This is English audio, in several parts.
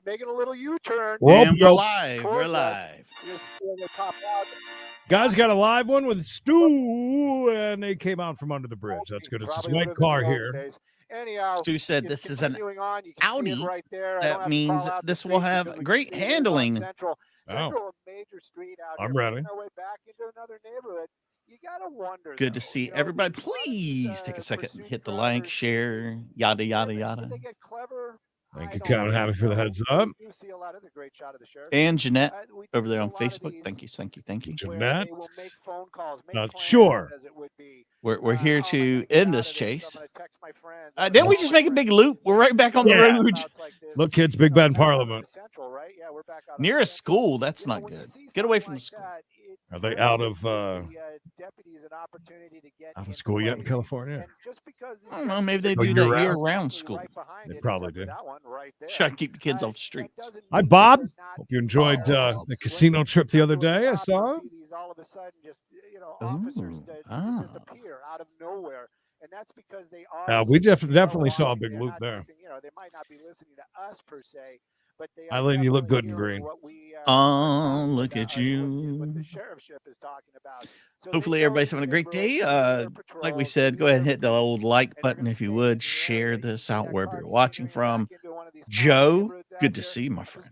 making a little U-turn. And we're live. We're live. Guys got a live one with Stu, and they came out from under the bridge. That's good. It's this white car here. Anyhow, Stu said this is an on. Audi. Right there. That means this will have great handling. Central major street out I'm here. ready. Our way back into another neighborhood. You gotta wonder. Good to see everybody. Please take a second and hit the like, share, yada, yada, yada. They get clever. Thank you, Kevin. Happy for the heads up. And Jeanette over there on Facebook. Thank you, thank you, thank you. Jeanette. Not sure. We're here to end this chase. Didn't we just make a big loop? We're right back on the road. Look, kids, Big Bend Parliament. Near a school. That's not good. Get away from the school. Are they out of school yet in California? I don't know. Maybe they do that year-round school. They probably do. Try to keep the kids off the streets. Hi, Bob. Hope you enjoyed the casino trip the other day. I saw. And that's because they are. We definitely saw a big loop there. They might not be listening to us per se, but they. Eileen, you look good in green. Oh, look at you. What the sheriffship is talking about. Hopefully everybody's having a great day. Like we said, go ahead and hit the old like button if you would. Share this out wherever you're watching from. Joe, good to see you, my friend.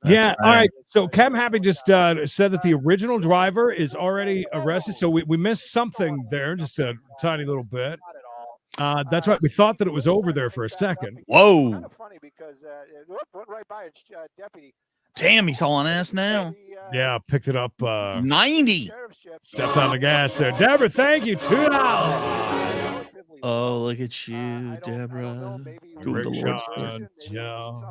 Yeah, all right. So Cam Happy just said that the original driver is already arrested. So we missed something there, just a tiny little bit. That's right. We thought that it was over there for a second. Whoa. Kind of funny because it went right by a deputy. Damn, he's hauling ass now. Yeah, picked it up. 90. Stepped on the gas there. Deborah, thank you. $2. Oh, look at you, Deborah. Great shot, Joe.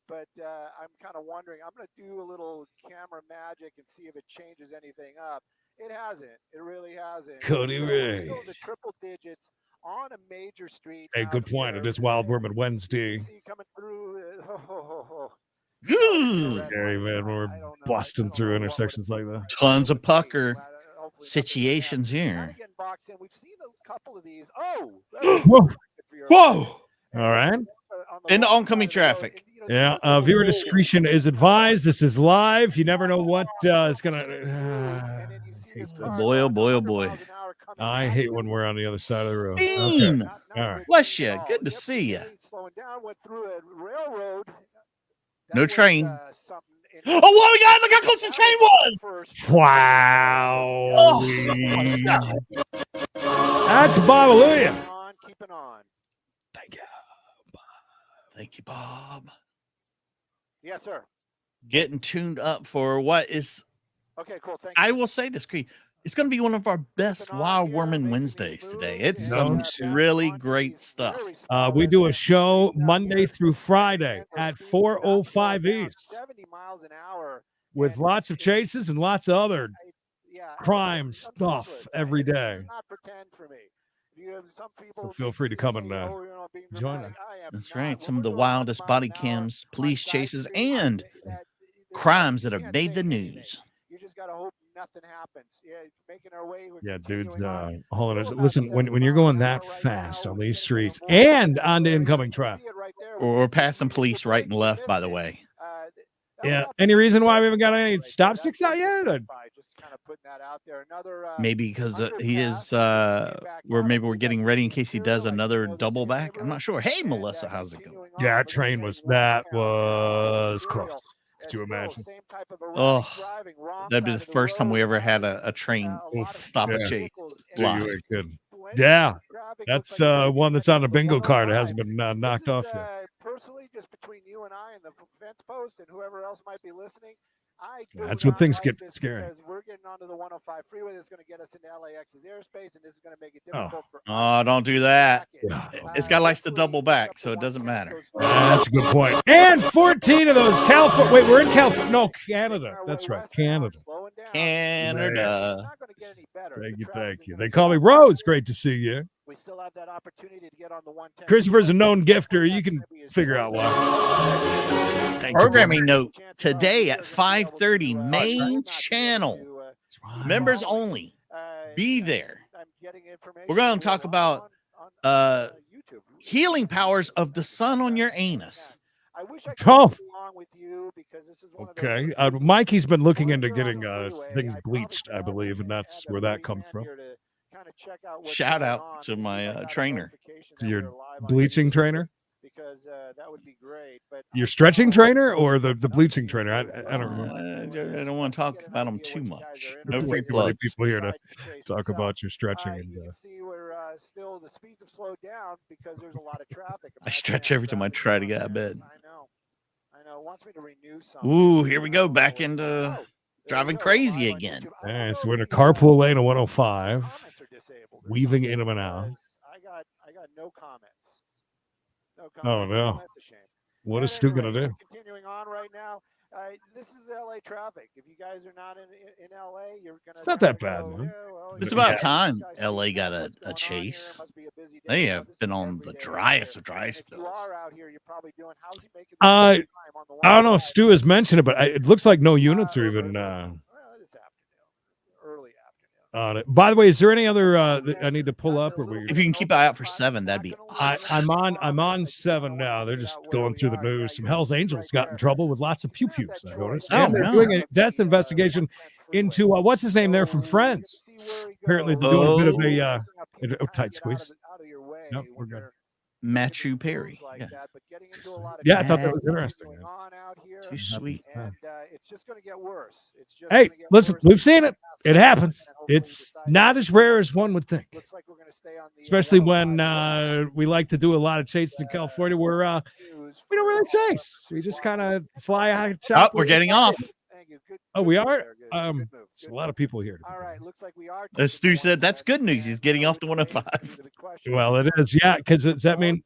But I'm kind of wondering. I'm going to do a little camera magic and see if it changes anything up. It hasn't. It really hasn't. Cody Ray. Still the triple digits on a major street. Hey, good point. It is Wild Woman Wednesday. Coming through. Good. Man, we're busting through intersections like that. Tons of pucker situations here. We've seen a couple of these. Oh, whoa! All right. Into oncoming traffic. Yeah, viewer discretion is advised. This is live. You never know what is going to... Boy, oh boy, oh boy. I hate when we're on the other side of the road. Dean! Okay. All right. Bless you. Good to see you. No train. Oh, whoa, God, look how close the train was! Wow. Oh. That's Bob. Hallelujah. Keeping on. Thank you, Bob. Thank you, Bob. Yes, sir. Getting tuned up for what is... Okay, cool. Thank you. I will say this, Creed. It's going to be one of our best Wild Woman Wednesdays today. It's some really great stuff. We do a show Monday through Friday at 4:05 East with lots of chases and lots of other crime stuff every day. So feel free to come and join us. That's right. Some of the wildest body cams, police chases, and crimes that have made the news. You just got to hope nothing happens. Yeah, making our way. Yeah, dudes. Hold on. Listen, when you're going that fast on these streets and onto incoming traffic, or passing police right and left, by the way. Yeah. Any reason why we haven't got any stop sticks out yet? Maybe because he is. We're getting ready in case he does another double back. I'm not sure. Hey, Melissa, how's it going? Yeah, that was close. Could you imagine? Oh, that'd be the first time we ever had a train stop a chase live. Yeah, that's one that's on a bingo card. It hasn't been knocked off yet. Personally, just between you and I and the fence post and whoever else might be listening, that's when things get scary. We're getting onto the 105 freeway. That's going to get us into LAX's airspace, and this is going to make it difficult for us. Oh, don't do that. This guy likes to double back, so it doesn't matter. That's a good point. And 14 of those California. Wait, we're in California. No, Canada. That's right, Canada. Canada. Thank you. They call me Rose. Great to see you. We still have that opportunity to get on the 110. Christopher's a known gifter. You can figure out why. Programming note today at 5:30, main channel. Members only. Be there. We're going to talk about healing powers of the sun on your anus. with you because this is one Okay. of those. Mikey's been looking Or if into you're on getting the freeway, things I probably bleached, could I help believe, and and that's have where a that free comes hand from. here to kind of check out what's Shout going out on. to my trainer. To your Live on bleaching YouTube trainer? because that would be great. But Your I stretching know trainer or the nothing bleaching is trainer? going I don't wrong remember. I don't want just to talk get an about them idea too what you guys much. are No Way free too many interested in plugs. people here to besides the chase talk itself. about your stretching. And You can see we're still the speeds have slowed down because there's a lot of traffic. I Imagine stretch that every time I traffic try to down get out of there. bed. I know. It wants me to renew something. Ooh, here we I go. don't know Back what. into Oh, there we driving go. crazy Live on again. YouTube. I all don't right, know so we're in a the carpool lane of the 105, comments are disabled or weaving something in them and out. because I got no comments. No Oh, comments. no. That's a shame. What At is Stu any going rate, to do? continuing on right now. This is LA traffic. If you guys are not in LA, you're gonna It's not kind that of bad, go, man. yeah, well, It's you Yeah. about know, this time guy Stu LA got Chen, what's a going on here? It chase. must be a busy day. They No, have this been is on every the day out driest here. of dry And if you spells. are out here, you're probably doing. How's he making this Uh, time on the I don't know if 105? Stu has mentioned it, but it looks like no units are even Well, this afternoon, early afternoon. on it. By the way, is there any other that I need to pull up? Or If you can keep an eye out for 7, that'd be awesome. I'm on 7 now. They're just going through the news. Some Hell's Angels got in trouble with lots of pew pews, I noticed. Oh, And they're no. doing a death investigation into what's his name there from Friends. Apparently, they're doing a bit of a tight squeeze. Nope, we're good. Matthew Perry. Yeah. Yeah, I thought that was interesting. Too sweet. And it's just going to get worse. Hey, listen, we've seen it. It happens. It's not as rare as one would think. Looks like we're going to stay on the Especially when we like to do a lot of chases in California where we don't really chase. We just kind of fly high. Oh, we're getting off. Oh, we are? There's a lot of people here. All right, looks like we are. As Stu said, that's good news. He's getting off the 105. Well, it is, yeah, because does that mean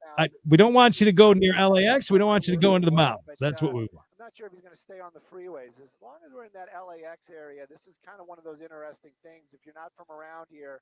we don't want you to go near LAX. We don't want you to go into the mountains. That's what we want. I'm not sure if he's going to stay on the freeways. As long as we're in that LAX area, this is kind of one of those interesting things. If you're not from around here,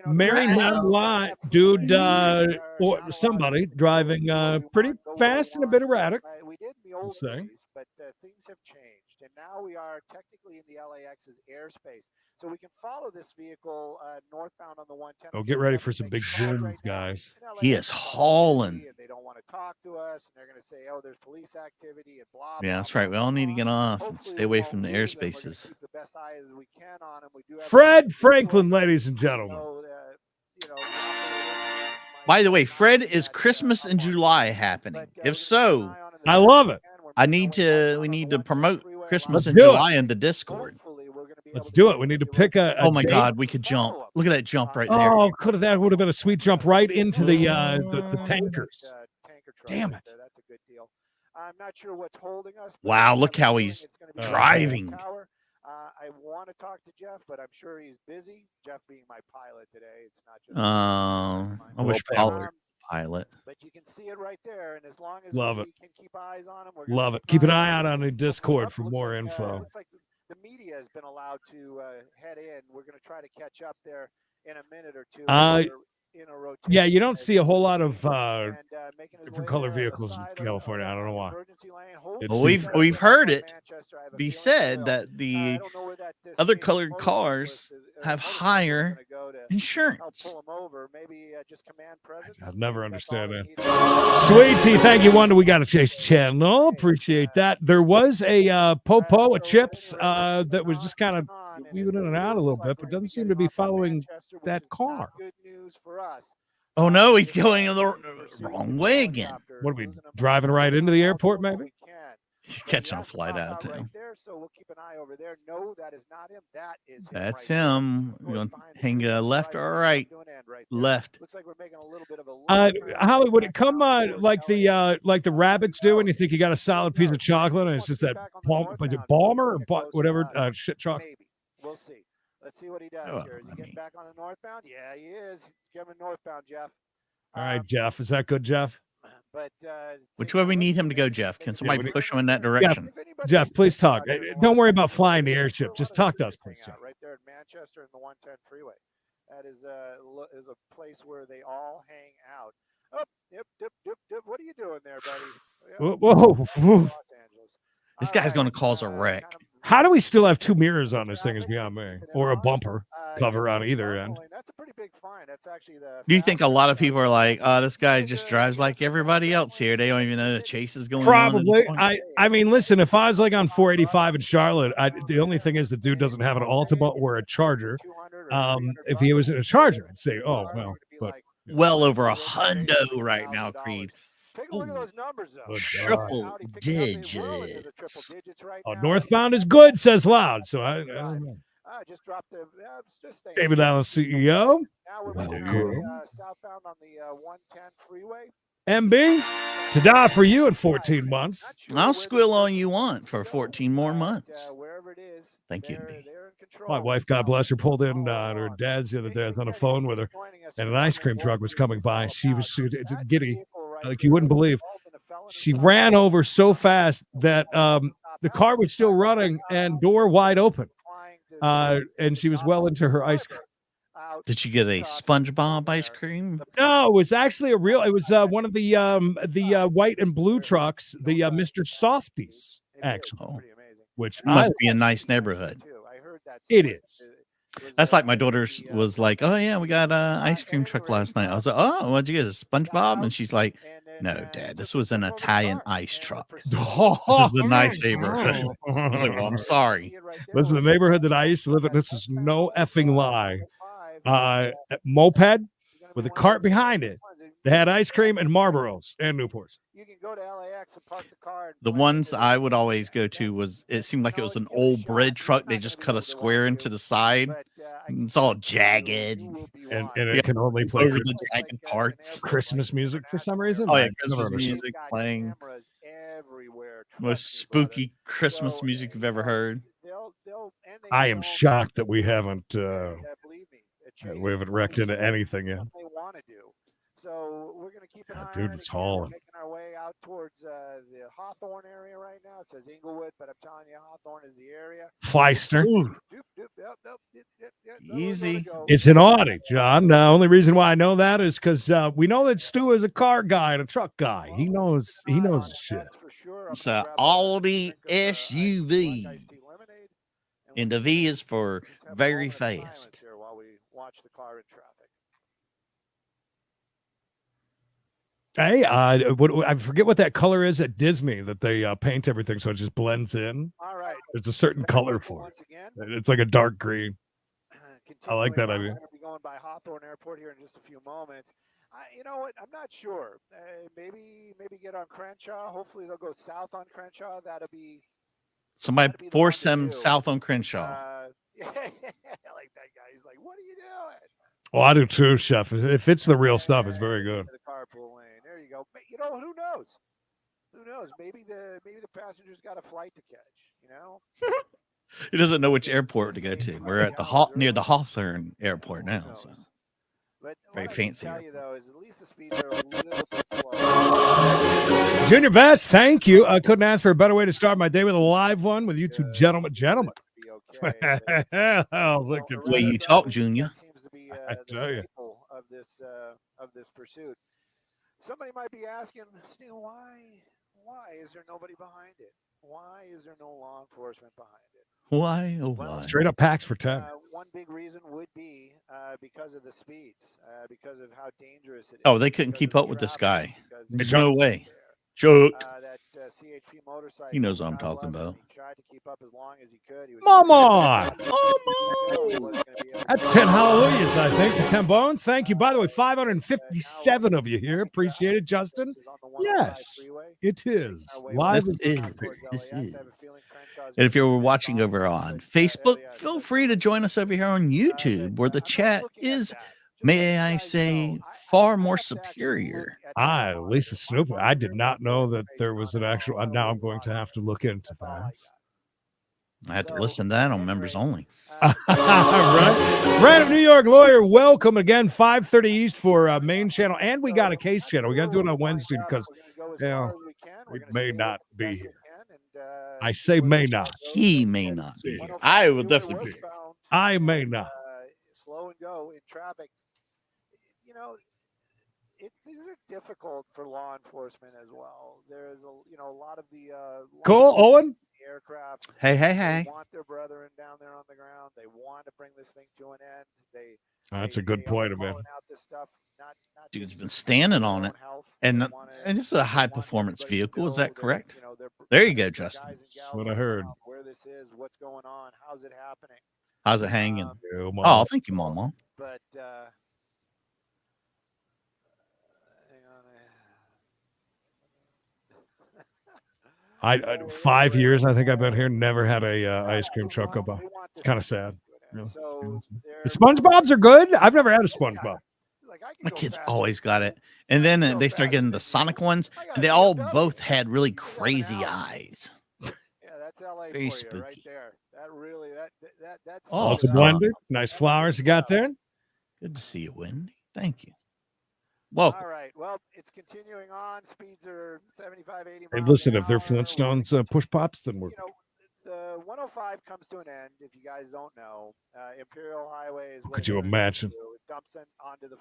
Mary Madeline, dude, or somebody driving pretty fast and a bit erratic. We did in the old days, but things have changed, and now we are technically in the LAX's airspace, so we can follow this vehicle northbound on the 110. Oh, get ready for some big zoom, guys. He is hauling. They don't want to talk to us, and they're going to say, "Oh, there's police activity and blah." Yeah, that's right. We all need to get off and stay away from the airspaces. Keep the best eye as we can on him. We do have Fred Franklin, ladies and gentlemen. By the way, Fred, is Christmas in July happening? If so, I love it. We need to promote Christmas in do July in the Discord. Let's do it. We need to pick a Oh my date. God, we could jump. Look at that jump right there. Oh, that would have been a sweet jump right into the tankers. Damn it. That's a good deal. I'm not sure what's holding us. Wow, look how he's driving. I want to talk to Jeff, but I'm sure he's busy. Jeff being my pilot today, it's not just. I wish Paul was pilot. But you can see it right there, and as long as we can keep eyes on him, love it. Keep an eye out on the Discord for more info. Looks like the media has been allowed to head in. We're going to try to catch up there in a minute or two. Yeah, you don't see a whole lot of different color vehicles in California. I don't know why. Well, we've heard it be said that the other colored cars have higher insurance. I've never understood that. Sweetie, thank you, Wonder. We got a Chase channel. Appreciate that. There was a Popo, a Chips, that was just kind of weaving in and out a little bit, but doesn't seem to be following that car. Oh no, he's going the wrong way again. What are we driving right into the airport? Maybe he's catching a flight out too. So we'll keep an eye over there. No, that is not him. That is him. That's him. We're going to hang left or right? Left. Looks like we're making a little bit of a Holly, would it come like the rabbits do, and you think you got a solid piece of chocolate, and it's just that Balmer or whatever shit chocolate? Maybe. We'll see. Let's see what he does here. Is he getting back on the northbound? Yeah, he is. He's coming northbound, Jeff. All right, Jeff. Is that good, Jeff? But which way we need him to go, Jeff? Can somebody push him in that direction? Jeff, please talk. Don't worry about flying the airship. Just talk to us, please, Jeff. Right there in Manchester and the 110 freeway. That is a place where they all hang out. Oh, dip. What are you doing there, buddy? Whoa. Los Angeles. This guy's going to cause a wreck. How do we still have 2 mirrors on this thing is beyond me, or a bumper cover on either end. That's a pretty big find. That's actually the. Do you think a lot of people are like, "Oh, this guy just drives like everybody else here. They don't even know the chase is going on." Probably. I mean, listen, if I was like on 485 in Charlotte, the only thing is the dude doesn't have an Altima or a Charger. If he was in a Charger, I'd say, oh well, but well over a hundo right now, Creed. Take a look at those numbers, though. Triple digits. Northbound is good, says Loud. So I don't know. Just dropped the David Allen, CEO. Now we're moving southbound on the 110 freeway. MB, to die for you in 14 months. I'll squill all you want for 14 more months. Wherever it is. Thank you, MB. My wife, God bless her, pulled in her dad's the other day. I was on the phone with her, and an ice cream truck was coming by. She was giddy, like you wouldn't believe. She ran over so fast that the car was still running and door wide open. And she was well into her ice cream. Did she get a SpongeBob ice cream? No, it was actually it was one of the white and blue trucks, the Mr. Softies, actually. Which must be a nice neighborhood. It is. That's like my daughter was like, "Oh yeah, we got an ice cream truck last night." I was like, "Oh, what'd you get? A SpongeBob?" And she's like, "No, Dad, this was an Italian ice truck. This is a nice neighborhood." I was like, "Well, I'm sorry." Listen, the neighborhood that I used to live in, this is no effing lie. Moped with a cart behind it. They had ice cream and Marlboros and Newports. You can go to LAX and park the car. The ones I would always go to it seemed like it was an old bread truck. They just cut a square into the side. It's all jagged. And it can only play over the jagged parts. Christmas music for some reason. Oh, yeah, Christmas music playing. Most spooky Christmas music you've ever heard. I am shocked that we haven't wrecked into anything yet. They want to do. So we're going to keep an eye dude, on it's it. hauling. We're making our way out towards the Hawthorne area right now. It says Inglewood, but I'm telling you, Hawthorne is the area. Feister. Easy. It's an Audi, John. The only reason why I know that is because we know that Stu is a car guy and a truck guy. He knows his shit. It's an Audi SUV. And the V is for very fast. While we watch the car in traffic. Hey, I forget what that color is at Disney that they paint everything so it just blends in. All right. There's a certain color for it. It's like a dark green. I like that idea. We're going to be going by Hawthorne Airport here in just a few moments. You know what? I'm not sure. Maybe get on Crenshaw. Hopefully they'll go south on Crenshaw. That'll be. Somebody force him south on Crenshaw. Yeah, I like that guy. He's like, "What are you doing?" Oh, I do too, Chef. If it's the real stuff, it's very good. The carpool lane. There you go. You know, who knows? Who knows? Maybe the passengers got a flight to catch. You know. He doesn't know which airport to go to. We're at near the Hawthorne Airport now. So. But very fancy. What I can tell you, though, is at least the speeds are a little bit slower. Junior Vest, thank you. I couldn't ask for a better way to start my day with a live one with you two gentlemen. Oh, look at the way you talk, Junior. Seems to be I tell you. Of this pursuit. Somebody might be asking, Stu, why is there nobody behind it? Why is there no law enforcement behind it? Why? Oh, why? Straight up packs for 10. One big reason would be because of the speeds, because of how dangerous it is. Oh, they couldn't keep up with this guy. There's no way. Chuck. That CHP motorcycle. He knows what I'm talking about. He tried to keep up as long as he could. Mama! That's 10 hallelujahs, I think, for 10 bones. Thank you. By the way, 557 of you here. Appreciate it, Justin. Yes, it is. Live. This is. And if you're watching over on Facebook, feel free to join us over here on YouTube, where the chat is, may I say, far more superior. Lisa Snooper. I did not know that there was an actual. Now I'm going to have to look into that. I had to listen to that on members only. Right. Random New York lawyer, welcome again. 5:30 East for main channel, and we got a case channel. We got to do it on Wednesday because, we may not be here. I say may not. He may not be here. I will definitely be here. I may not. Slow and go in traffic. You know, these are difficult for law enforcement as well. There is a lot of the Cole Owen. aircraft. Hey. They want their brethren down there on the ground. They want to bring this thing to an end. That's a good point, man. Out this stuff, not Dude's been standing on it, and this is a high performance vehicle. Is that correct? There you go, Justin. That's what I heard. Where this is, what's going on, how's it happening? How's it hanging? Oh, thank you, Mama. But hang on. 5 years, I think I've been here. Never had a ice cream truck go by. It's kind of sad. Really. The SpongeBob's are good. I've never had a SpongeBob. My kids always got it, and then they start getting the Sonic ones, and they all both had really crazy eyes. Yeah, that's LA very for spooky. You right there. That really that's oh, it's a blender. Nice flowers you got there. Good to see you, Wendy. Thank you. Welcome. All right. Well, it's continuing on. Speeds are 75, 80 miles. Hey, listen, if they're Flintstones push pops, then we're. The 105 comes to an end. If you guys don't know, Imperial Highway is. Could you imagine? It dumps in onto the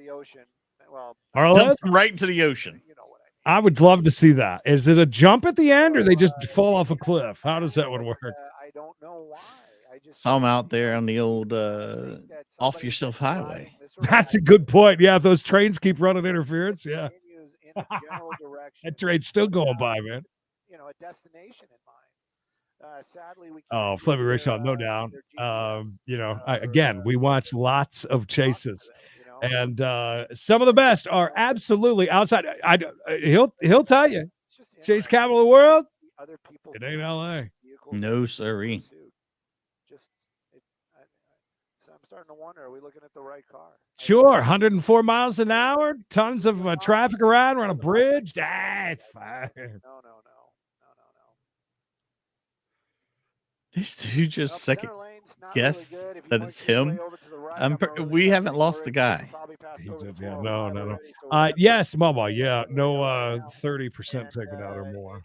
ocean. Well, right into the ocean. You know what I mean. I would love to see that. Is it a jump at the end, or they just fall off a cliff? How does that one work? I don't know why. I just saw them out there on the old off yourself highway. That's a good point. Yeah, if those trains keep running interference, yeah. That train's still going by, man. A destination in mind. Sadly, we. Oh, Fleming Rachel, no doubt. Again, we watch lots of chases, and some of the best are absolutely outside. He'll tell you, Chase capital of the world. It ain't LA. No, sirree. I'm starting to wonder, are we looking at the right car? Sure, 104 miles an hour, tons of traffic around. We're on a bridge. It's fine. No. This dude just second guessed that it's him. We haven't lost the guy. Yeah, no. Yes, Mama. Yeah, no 30% taken out or more.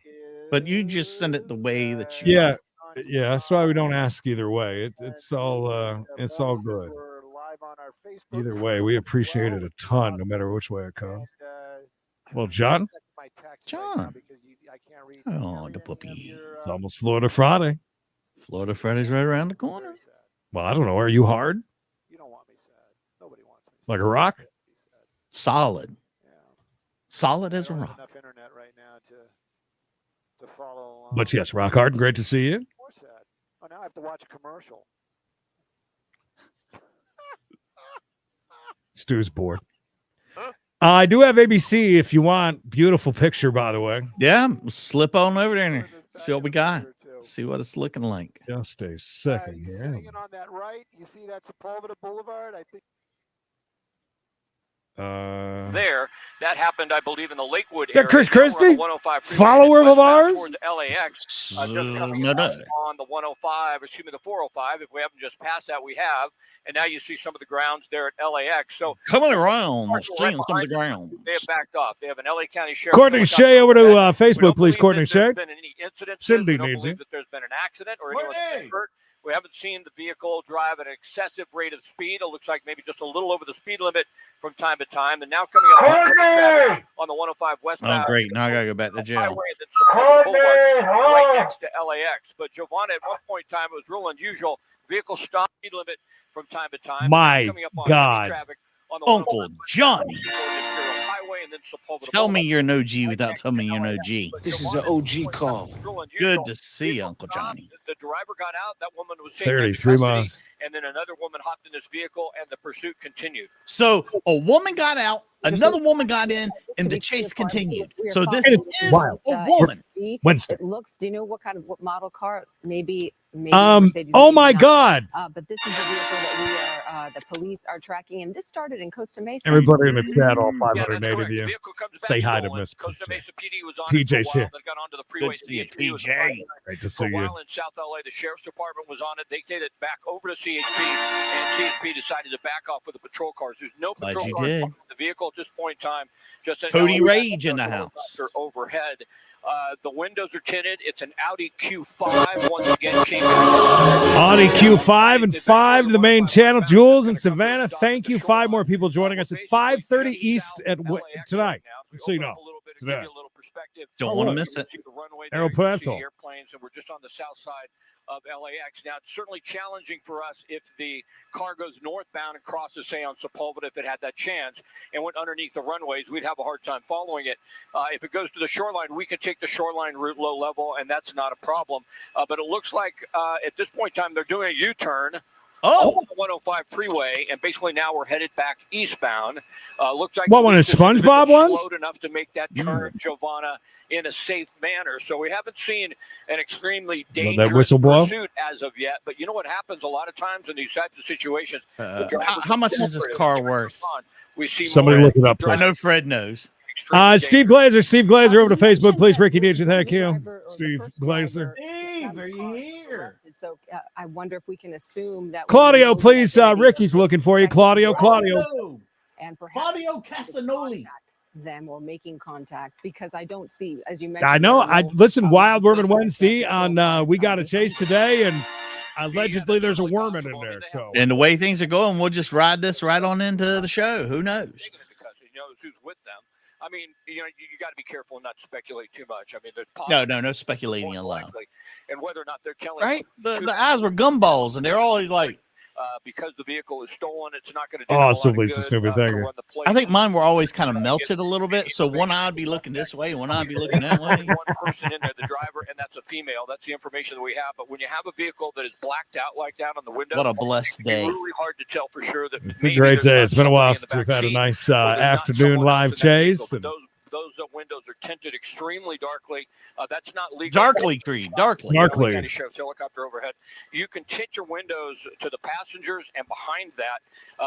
But you just send it the way that you. Yeah. That's why we don't ask either way. It's all good. Either way, we appreciate it a ton, no matter which way it comes. Well, John. Oh, the puppy. It's almost Florida Friday. Florida Friday's right around the corner. Well, I don't know. Are you hard? You don't want me sad. Nobody wants me sad. Like a rock? Solid. Yeah. Solid as a rock. Enough internet right now to follow along. But yes, rock hard and great to see you. More sad. Oh, now I have to watch a commercial. Stu's bored. I do have ABC if you want. Beautiful picture, by the way. Yeah, slip on over there and see what we got. See what it's looking like. Just a second here. Seeing it on that right, you see that Sepulveda Boulevard? I think. There, that happened, I believe, in the Lakewood area. Chris Christie, follower of ours. LAX, just coming up on the 105, excuse me, the 405. If we haven't just passed that, we have. And now you see some of the grounds there at LAX. So coming around, seeing some of the grounds. They have backed off. They have an LA County Sheriff. Courtney Shea over to Facebook, please. Courtney Shea. Been any incidents? Cindy we don't needs believe it. that there's been an accident or anyone hurt. We haven't seen the vehicle drive at an excessive rate of speed. It looks like maybe just a little over the speed limit from time to time. And now coming up on the 105 westbound. Oh, great. Now I got to go back to jail. Right next to LAX. But Giovanna, at one point in time, it was real unusual. Vehicle stop speed limit from time to time. My God. Uncle Johnny. Tell me you're an OG without telling me you're an OG. This is an OG call. Good to see you, Uncle Johnny. The driver got out. That woman was 33 miles. And then another woman hopped in this vehicle, and the pursuit continued. So a woman got out, another woman got in, and the chase continued. So this is a woman. Wednesday. It looks. Do you know what model car? Maybe. Oh my God. But this is a vehicle that we are. The police are tracking, and this started in Costa Mesa. Everybody in the chat, all 580 of you, say hi to Miss Costa Mesa PD was on PJ's here. Got onto the freeway. Good to see you, PJ. Great to see you. In South LA, the sheriff's department was on it. They take it back over to CHP, and CHP decided to back off with the patrol cars. There's no patrol cars in the vehicle at this point in time. Just Cody Rage in the house. Overhead. The windows are tinted. It's an Audi Q5. Once again, came out. Audi Q5 and 5 to the main channel. Jules and Savannah, thank you. 5 more people joining us at 5:30 East at tonight. So you know, today. Don't want to miss it. runway there. You can see the airplanes, and we're just on the south side of LAX. Now, it's certainly challenging for us if the car goes northbound and crosses, say, on Sepulveda, if it had that chance, and went underneath the runways, we'd have a hard time following it. If it goes to the shoreline, we can take the shoreline route low level, and that's not a problem. But it looks like at this point in time, they're doing a U-turn. On the 105 freeway, and basically now we're headed back eastbound. Looks like what one is SpongeBob ones? Slowed enough to make that turn, Giovanna, in a safe manner. So we haven't seen an extremely dangerous pursuit as of yet. But you know what happens a lot of times in these types of situations? How much is this car worth? We see somebody look it up. I know Fred knows. Steve Glazer over to Facebook, please. Ricky Nietzsche, thank you. Steve Glazer. Steve, are you here? So I wonder if we can assume that Claudio, please. Ricky's looking for you. Claudio. And perhaps Claudio Castagnoli. Them or making contact, because I don't see, as you mentioned. I know. I listen. Wild Worm Wednesday on We Got a Chase today, and allegedly there's a worm in there. So, and the way things are going, we'll just ride this right on into the show. Who knows? Because he knows who's with them. I mean, you got to be careful and not speculate too much. I mean, there's no speculating allowed. And whether or not they're telling right, the eyes were gumballs, and they're always like, because the vehicle is stolen, it's not going to do a stupid thing. I think mine were always kind of melted a little bit, so one eye would be looking this way, one eye would be looking that way. One person in there, the driver, and that's a female. That's the information that we have. But when you have a vehicle that is blacked out like that on the window, what a blessed day! It's really hard to tell for sure. That it's a great day. It's been a while since we've had a nice afternoon live chase. Those windows are tinted extremely darkly. That's not legal. Darkly, Creed. Darkly. County Sheriff's helicopter overhead. You can tint your windows to the passengers and behind that,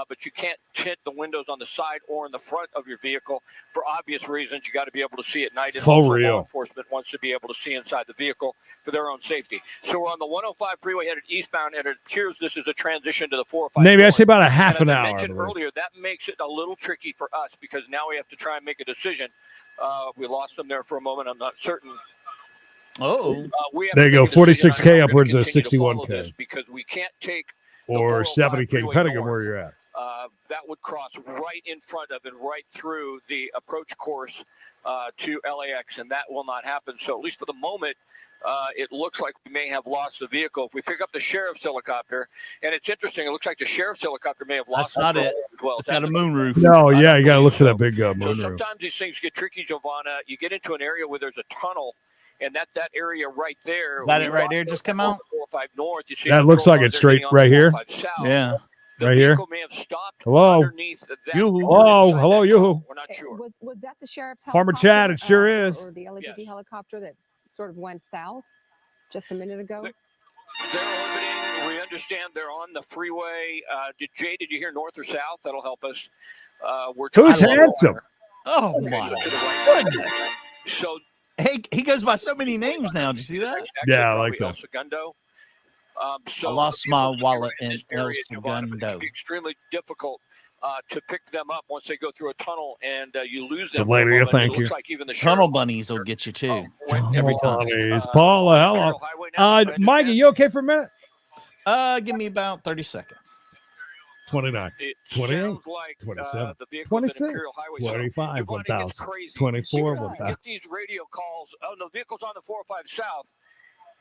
but you can't tint the windows on the side or in the front of your vehicle for obvious reasons. You got to be able to see at night. And also law enforcement wants to be able to see inside the vehicle for their own safety. So we're on the 105 freeway headed eastbound, and it appears this is a transition to the 405. Maybe I say about a half an hour. I mentioned earlier, that makes it a little tricky for us because now we have to try and make a decision. We lost them there for a moment. I'm not certain. There you go. 46K upwards of 61K. Because we can't take or 70K, depending on where you're at. That would cross right in front of and right through the approach course to LAX, and that will not happen. So at least for the moment, it looks like we may have lost the vehicle. If we pick up the sheriff's helicopter, and it's interesting, it looks like the sheriff's helicopter may have lost. That's not it. It's got a moonroof. No, yeah, you got to look for that big moonroof. So sometimes these things get tricky, Giovanna. You get into an area where there's a tunnel, and that area right there. That it right there just come out? 405 north. You see that looks like it's straight right here. Yeah. Right here. May have stopped hello. Hello, you. We're not sure. Was that the sheriff's Farmer Chad? It sure is. Or the LAPD helicopter that sort of went south just a minute ago? They're orbiting. We understand they're on the freeway. Did you hear north or south? That'll help us. Who's handsome? Oh my goodness! So he goes by so many names now. Did you see that? Yeah, I like that. Segundo. I lost my wallet in El Segundo. It's extremely difficult to pick them up once they go through a tunnel and you lose them. Thank you. Like even the tunnel bunnies will get you too. Every time. Paula, hello. Mikey, you okay for a minute? Give me about 30 seconds. 29, 28, like, 27, 26, 25, 1,000, 24, 1,000. Get these radio calls. Oh, no, vehicles on the 405 south.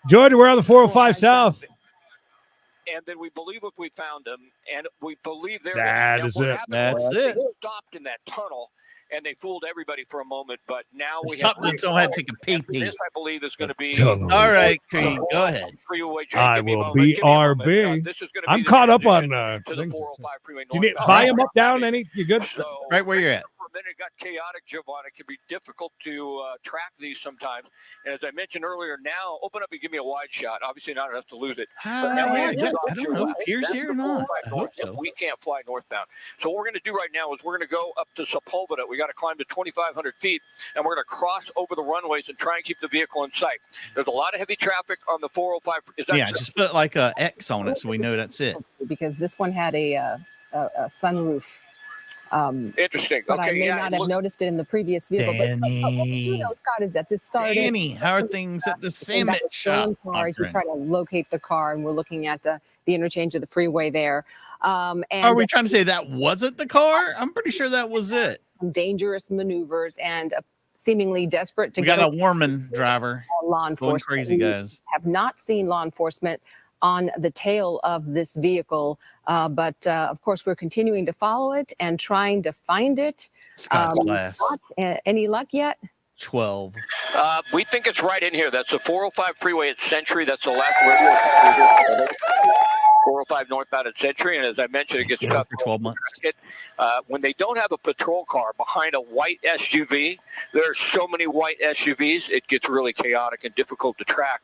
Georgia, we're on the 405 south. And then we believe if we found them, and we believe they're that is it. That's it. They stopped in that tunnel, and they fooled everybody for a moment. But now we have to take a peep. This, I believe, is going to be. All right, Creed, go ahead. I will BRB. I'm caught up on things. Do you need volume up, down? You good? So, right where you're at. Then it got chaotic, Giovanna. It can be difficult to track these sometimes. And as I mentioned earlier, now open up and give me a wide shot. Obviously, not enough to lose it. I don't know if Pierce here or not. I hope so. We can't fly northbound. So what we're going to do right now is we're going to go up to Sepulveda. We got to climb to 2,500 feet, and we're going to cross over the runways and try and keep the vehicle in sight. There's a lot of heavy traffic on the 405. Just put like a X on it so we know that's it. Because this one had a sunroof. Interesting. But I may not have noticed it in the previous vehicle. Danny, but Scott, is that this started? Danny, how are things at the Summit shop? Cars, we try to locate the car, and we're looking at the interchange of the freeway there. And are we trying to say that wasn't the car? I'm pretty sure that was it. Some dangerous maneuvers and seemingly desperate to. We got a Warman driver. law Going enforcement. crazy, We guys. have not seen law enforcement on the tail of this vehicle, but of course we're continuing to follow it and trying to find it. Scott Glass. Scott, any luck yet? 12. We think it's right in here. That's the 405 freeway at Century. That's the last radio. 405 northbound at Century, and as I mentioned, it gets Yeah, tough for 12 months. When they don't have a patrol car behind a white SUV, there are so many white SUVs, it gets really chaotic and difficult to track.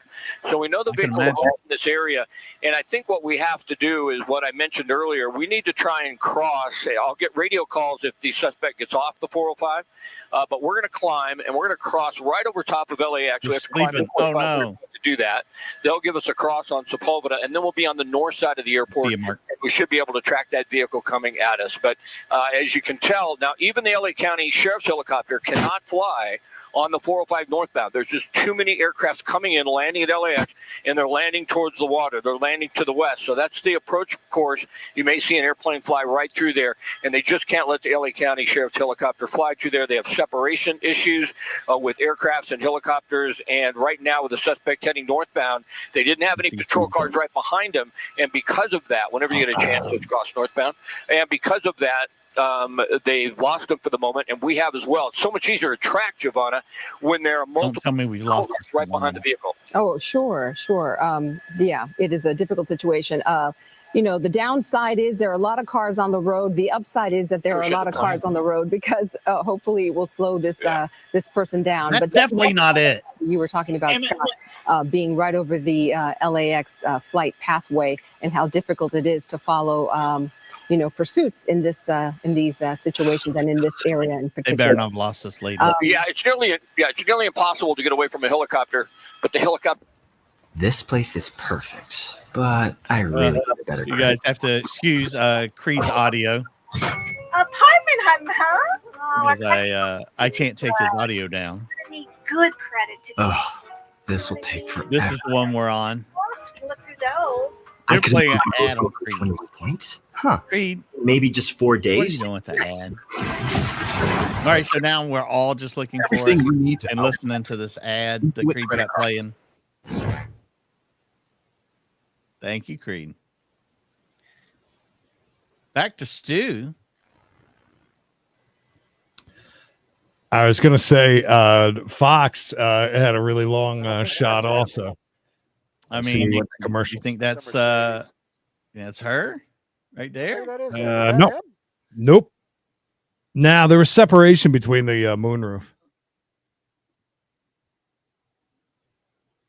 So we know the vehicle is in this area, and I think what we have to do is what I mentioned earlier. We need to try and cross. I'll get radio calls if the suspect gets off the 405, but we're going to climb, and we're going to cross right over top of LAX. You're we have to climb sleeping. the Oh, no. To do that. They'll give us a cross on Sepulveda, and then we'll be on the north side of the airport. And we should be able to track that vehicle coming at us. But as you can tell, now even the LA County Sheriff's helicopter cannot fly on the 405 northbound. There's just too many aircrafts coming in, landing at LAX, and they're landing towards the water. They're landing to the west. So that's the approach course. You may see an airplane fly right through there, and they just can't let the LA County Sheriff's helicopter fly through there. They have separation issues with aircrafts and helicopters, and right now with the suspect heading northbound, they didn't have any patrol cars right behind them, and because of that, whenever you get a chance to cross northbound, and because of that, they've lost them for the moment, and we have as well. It's so much easier to track, Giovanna, when there are multiple Don't tell me we lost right behind the vehicle. Oh, sure. Yeah, it is a difficult situation. The downside is there are a lot of cars on the road. The upside is that there are a lot of cars on the road because hopefully it will slow this this person down. That's definitely not it. You were talking about Scott, being right over the LAX flight pathway and how difficult it is to follow pursuits in this in these situations and in this area in particular. They better not have lost this lady. It's nearly impossible to get away from a helicopter, but the helicopter. This place is perfect, but I really need a better. You guys have to excuse Creed's audio. Apartment hunting, huh? Because I can't take his audio down. I need good credit to Oh, this will take forever. This is the one we're on. look through those. They're I could playing an ad on Creed. 21 points, huh? Creed, Maybe just 4 what are you days. doing with that ad? All right, so now we're all just looking for Everything it you need to and listening to this ad that Do it Creed's right got now. playing. Thank you, Creed. Back to Stu. I was going to say Fox had a really long shot also. I So mean, you you went to commercials. think that's that's her right there? That is No. him? Nope. Now there was separation between the moonroof.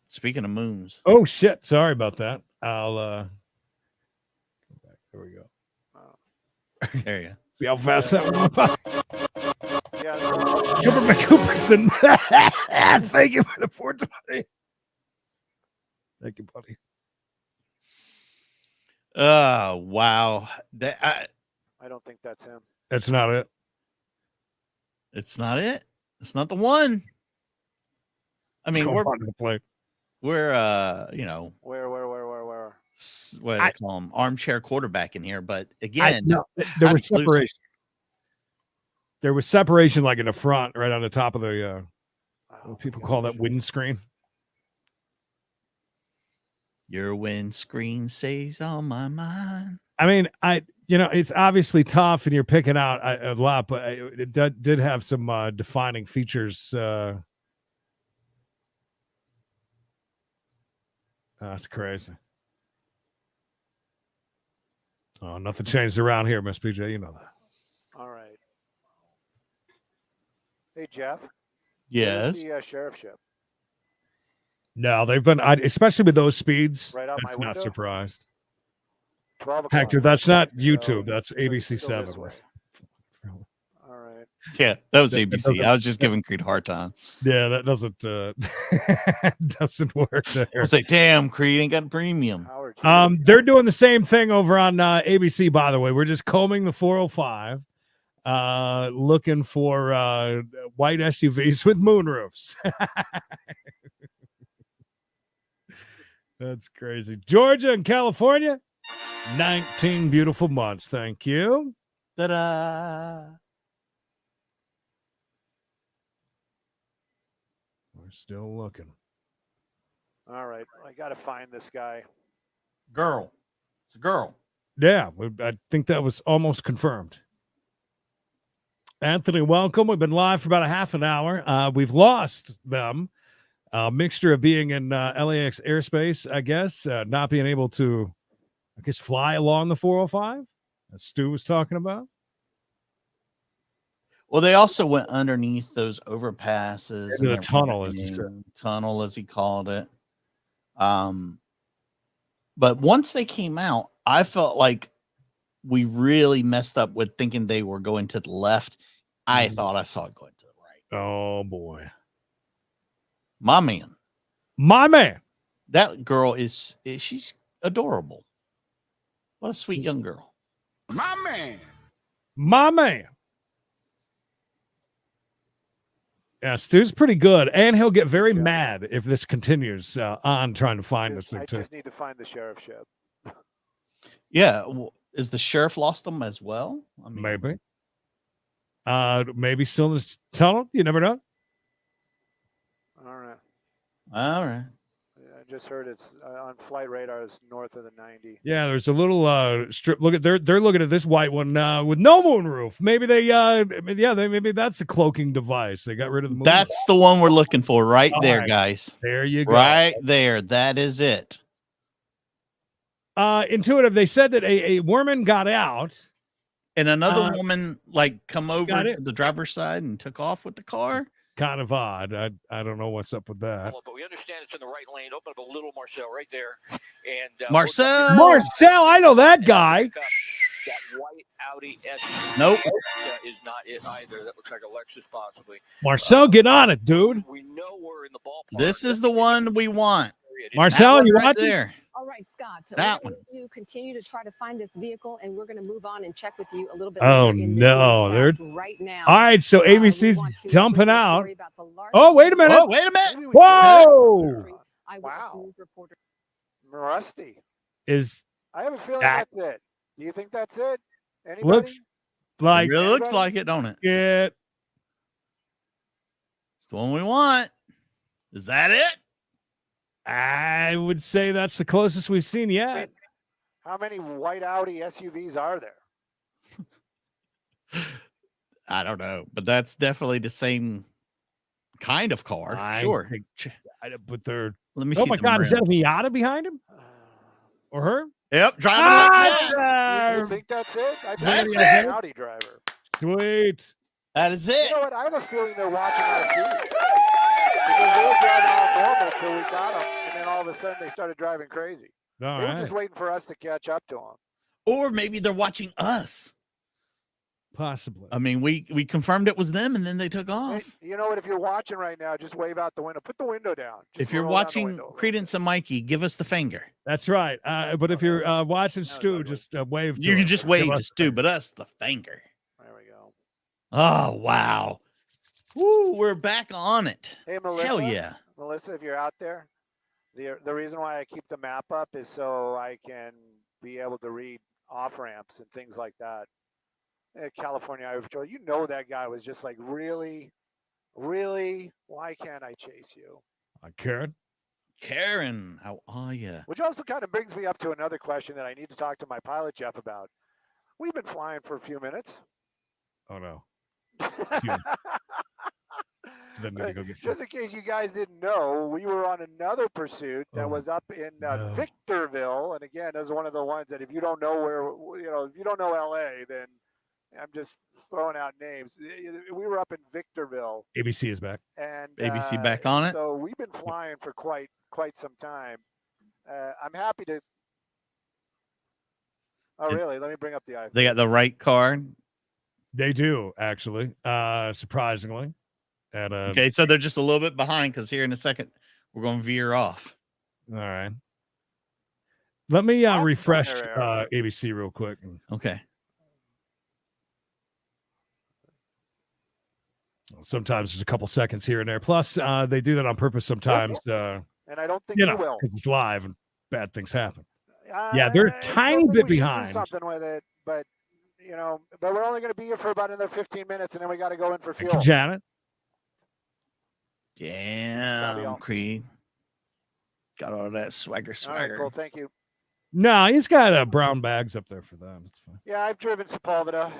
Speaking of moons, Oh shit! Sorry about that. I'll go back. There we go. there you go. See how fast that went by. Yeah. Cooper McCooperson. Thank you for the 420. Thank you, buddy. Oh wow, I don't think that's him. That's not it. it's not it. It's not the one. I mean, Go we're on to the plate. Where? Where? What do they call them? Armchair quarterback in here. But again, No, there was separation. There was separation, like in the front, right on the top of the. What people call that windscreen. Your windscreen stays on my mind. I mean, it's obviously tough, and you're picking out a lot, but it did have some defining features. That's crazy. Oh, nothing changed around here, Miss PJ. You know that. All right. Hey, Jeff. Yes. The sheriff ship. No, they've been, especially with those speeds. Right out That's my not window? surprised. 12 o'clock. Hector, that's not So YouTube. That's it's ABC still this 7. way. All right. Yeah, that was That ABC. I was just giving Creed a hard time. Yeah, that doesn't doesn't work there. I was like, damn, Creed ain't got premium. Howard, They're doing the same thing over on ABC, by the way. We're just combing the 405, looking for white SUVs with moonroofs. That's crazy. Georgia and California, 19 beautiful months. Thank you. Ta-da. We're still looking. All right, I got to find this guy. Girl. It's a girl. Yeah, I think that was almost confirmed. Anthony, welcome. We've been live for about a half an hour. We've lost them. A mixture of being in LAX airspace, I guess, not being able to, I guess, fly along the 405, as Stu was talking about. Well, they also went underneath those overpasses Into and the tunnel, as you everything. Tunnel, as he called it. But once they came out, I felt like we really messed up with thinking they were going to the left. I thought I saw it going to the right. Oh, boy. My man. My man. That girl is she's adorable. What a sweet young girl. My man. My man. Yeah, Stu's pretty good, and he'll get very mad if this continues on trying to find us. I just need to find the sheriff ship. Yeah, well, is the sheriff lost them as well? I mean, maybe. Maybe still in this tunnel. You never know. All right. All right. I just heard it's on flight radar. It's north of the 90. Yeah, there's a little strip. Look at they're looking at this white one with no moonroof. Maybe maybe that's a cloaking device. They got rid of the moon. That's the one we're looking for right All there, right. guys. There you go. Right there. That is it. Intuitive. They said that a woman got out. And another woman come over got to it. the driver's side and took off with the car. Kind of odd. I don't know what's up with that. But we understand it's in the right lane. Open up a little Marcel right there. And Marcel, I know that guy. That white Audi SUV. Nope. Is not it either. That looks like a Lexus possibly. Marcel, get on it, dude. We know we're in the ballpark. This is the one we want. Marcel, you want there? All right, Scott. That we're going to continue to try to find this vehicle, and we're going to move on and check with you a little bit. Oh later in no, this they're right now. All right, so ABC's dumping out. Oh, wait a minute. Oh, wait a minute. Whoa. Wow. Rusty. I have a feeling that- that's it. Do you think that's it? Anybody? Looks like It really looks like it, don't it? it. It's the one we want. Is that it? I would say that's the closest we've seen yet. How many white Audi SUVs are there? I don't know, but that's definitely the same kind of car. Sure. But they're. Let me see. Oh my God, is that a Miata behind him? Or her? Yep, driving like You that. think that's it? I think That's it's it. an Audi driver. Sweet. That is it. You know what? I have a feeling they're watching our feed. Because they were driving all normal till we got them, and then all of a sudden they started driving crazy. All They were right. just waiting for us to catch up to them. Or maybe they're watching us. Possibly. I mean, we confirmed it was them, and then they took Hey, off. you know what? If you're watching right now, just wave out the window. Put the window down. Just If you're roll down the watching window a little Credence and Mikey, give us the finger. That's right. But if you're watching Stu, just wave. You to can us. just Give wave us to Stu, but us the finger. bit. There we go. Oh wow! Woo, we're back on it. Hey, Melissa. Hell yeah! Melissa, if you're out there, the reason why I keep the map up is so I can be able to read off ramps and things like that. California Highway Patrol, you know that guy was just like, really, why can't I chase you? Karen. How are you? Which also kind of brings me up to another question that I need to talk to my pilot Jeff about. We've been flying for a few minutes. Oh no. Then we go get Just in case you guys didn't know, we were on another pursuit that was up in Victorville, and again, that's one of the ones that if you don't know if you don't know LA, then I'm just throwing out names. We were up in Victorville. ABC is back. And ABC back on it. So we've been flying for quite some time. I'm happy to. Oh, really? Let me bring up the iPhone. They got the right car. They do actually, surprisingly. At Okay, so they're just a little bit behind because here in a second we're going to veer off. All right. Let me refresh ABC real quick. Okay. Sometimes there's a couple seconds here and there. Plus, they do that on purpose sometimes. And I don't think you will. Because it's live and bad things happen. Yeah, they're a tiny bit we should do behind. something with it, but but we're only going to be here for about another 15 minutes, and then we got to go in for fuel. Janet. Damn, Creed. Got all that swagger. All right, cool. Thank you. No, he's got brown bags up there for that. It's fine. Yeah, I've driven Sepulveda.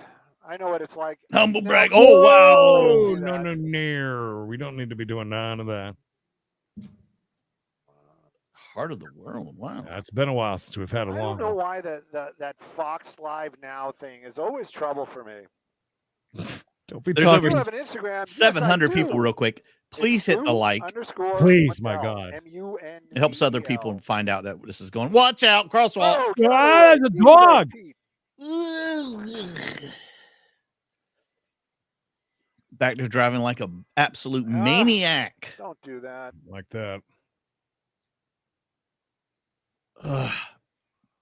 I know what it's like. Humble Now, brag. Oh, wow. Oh, no. We don't need to be doing none of that. Heart of the world. Wow. Yeah, it's been a while since we've had a long I don't know one. why that Fox Live Now thing is always trouble for me. Don't be There's talking. over have an Instagram. 700 Yes, I people do. real quick. Please hit the like. Please, my God. M-U-N-D-E-L. It helps other people find out that this is going. Watch out. Crosswalk. Oh, there's a dog. Back to driving like an absolute maniac. Don't do that. Like that.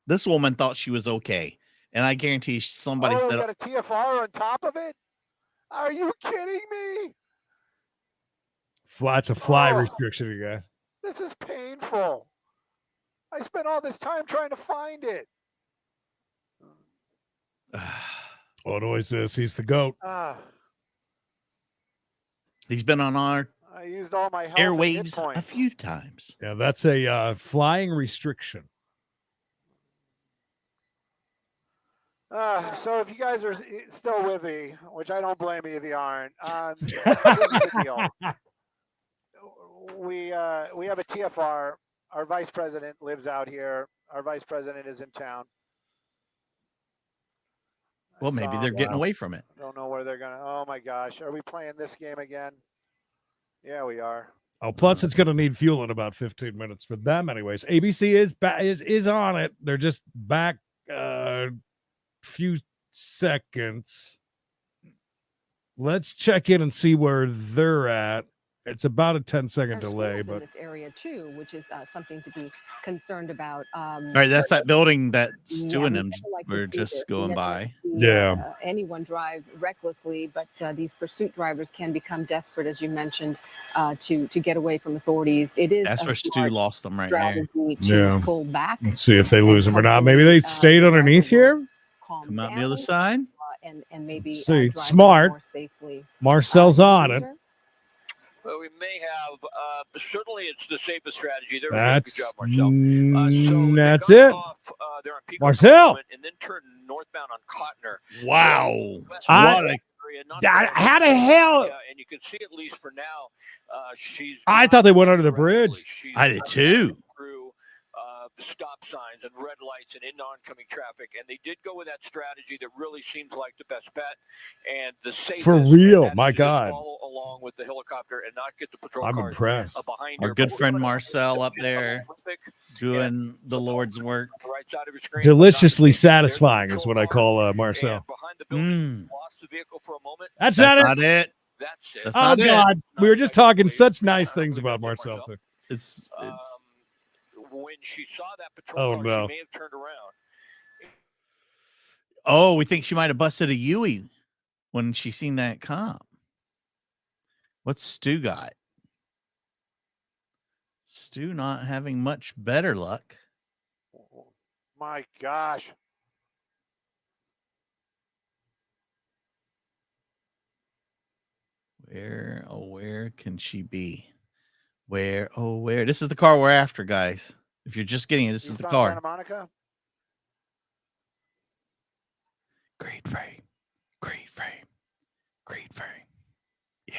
This woman thought she was okay. And I guarantee somebody said, got a TFR on top of it? Are you kidding me? It's a fly restriction, you guys. This is painful. I spent all this time trying to find it. What always is? He's the GOAT. He's been on our I used all my airwaves a few times. Yeah, that's a flying restriction. So if you guys are still with me, which I don't blame you if you aren't, this is the deal. We have a TFR. Our vice president lives out here. Our vice president is in town. Well, maybe they're getting away from it. I don't know where they're going to. Oh, my gosh. Are we playing this game again? Yeah, we are. Oh, plus it's going to need fuel in about 15 minutes for them anyways. ABC is on it. They're just back few seconds. Let's check in and see where they're at. It's about a 10-second delay, but in this area too, which is something to be concerned about. All right, that's that building that Stu and them were just going by. Anyone drive recklessly, but these pursuit drivers can become desperate, as you mentioned, to get away from authorities. It is that's where Stu lost them right there. Yeah. Pull back. Let's see if they lose them or not. Maybe they stayed underneath here. Come out the other side. And maybe see, smart. More safely. Marcel's on it. Well, we may have. Certainly, it's the safest strategy. There That's good job, Marcel. That's it. There on Marcel, and then turn northbound on Cotner. Wow! How the hell? And you can see at least for now, she's. I thought they went under the bridge. I did too. Through stop signs and red lights and into oncoming traffic, and they did go with that strategy that really seems like the best bet and the safest. For real, my God! Follow along with the helicopter and not get the patrol I'm cars impressed. Behind our her. good friend Marcel up there doing the Lord's work. Right side of your screen, Deliciously satisfying is what I call Marcel. Behind the building, lost the vehicle for a moment. That's not it. it. That's it. That's Oh not God, it. we were just talking such nice things about Marcel too. It's when she saw that patrol car, she may have turned around. Oh, we think she might have busted a Yui when she seen that cop. What's Stu got? Stu not having much better luck. My gosh. Where can she be? Where? This is the car we're after, guys. If you're just getting it, this is the car. Santa Monica? Great frame. Great frame. Great frame. Yeah.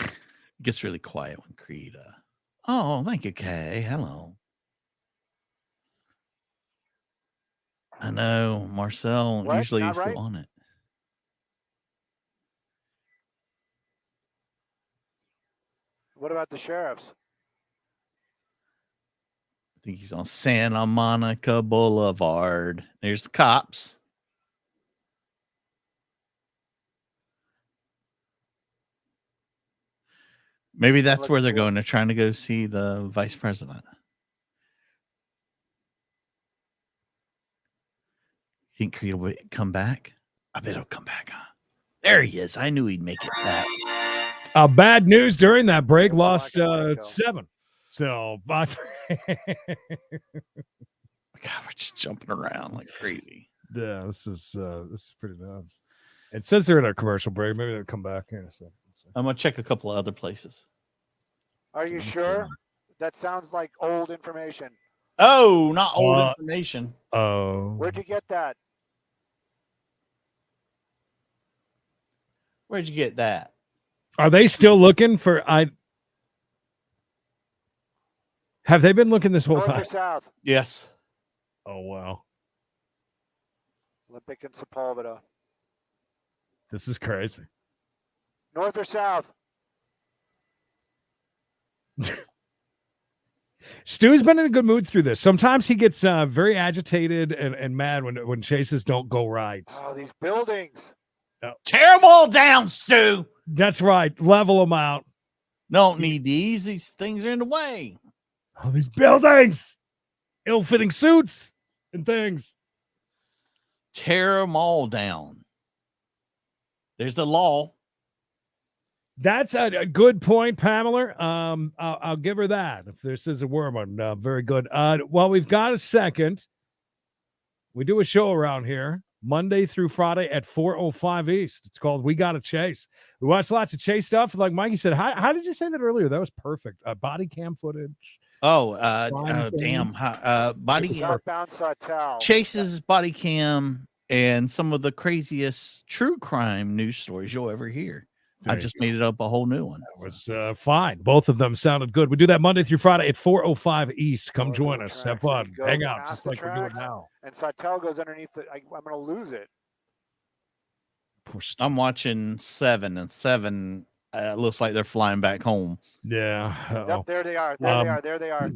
It gets really quiet when Creed. Oh, thank you, Kay. Hello. I know Marcel usually is still on it. What about the sheriffs? I think he's on Santa Monica Boulevard. There's the cops. Maybe that's where they're going. They're trying to go see the vice president. Think Creed will come back? I bet he'll come back, huh? There he is. I knew he'd make it back. Bad news during that break. Lost 7. So, but God, we're just jumping around like crazy. Yeah, this is pretty nuts. It says they're in a commercial break. Maybe they'll come back here in a second. I'm gonna check a couple of other places. Are you sure? That sounds like old information. Oh, not old information. Oh. Where'd you get that? Where'd you get that? Are they still looking for? Have they been looking this whole North time? or south? Yes. Oh wow. Olympic and Sepulveda. This is crazy. North or south? Stu's been in a good mood through this. Sometimes he gets very agitated and mad when chases don't go right. Oh, these buildings. Tear them all down, Stu. That's right. Level them out. Don't need these. These things are in the way. Oh, these buildings. Ill-fitting suits and things. Tear them all down. There's the law. That's a good point, Pamela. I'll give her that. If this is a worm one, very good. Well, we've got a second. We do a show around here Monday through Friday at 4:05 East. It's called We Gotta Chase. We watch lots of chase stuff. Like Mikey said, how did you say that earlier? That was perfect. Body cam footage. Oh, damn. Body chases, body cam, and some of the craziest true crime news stories you'll ever hear. I just made it up a whole new one. That was fine. Both of them sounded good. We do that Monday through Friday at 4:05 East. Come join us. Have fun. Hang out just like we're doing now. And Sawtelle goes underneath the. I'm going to lose it. I'm watching 7, and 7 looks like they're flying back home. Yeah. Yep, there they are. There they are.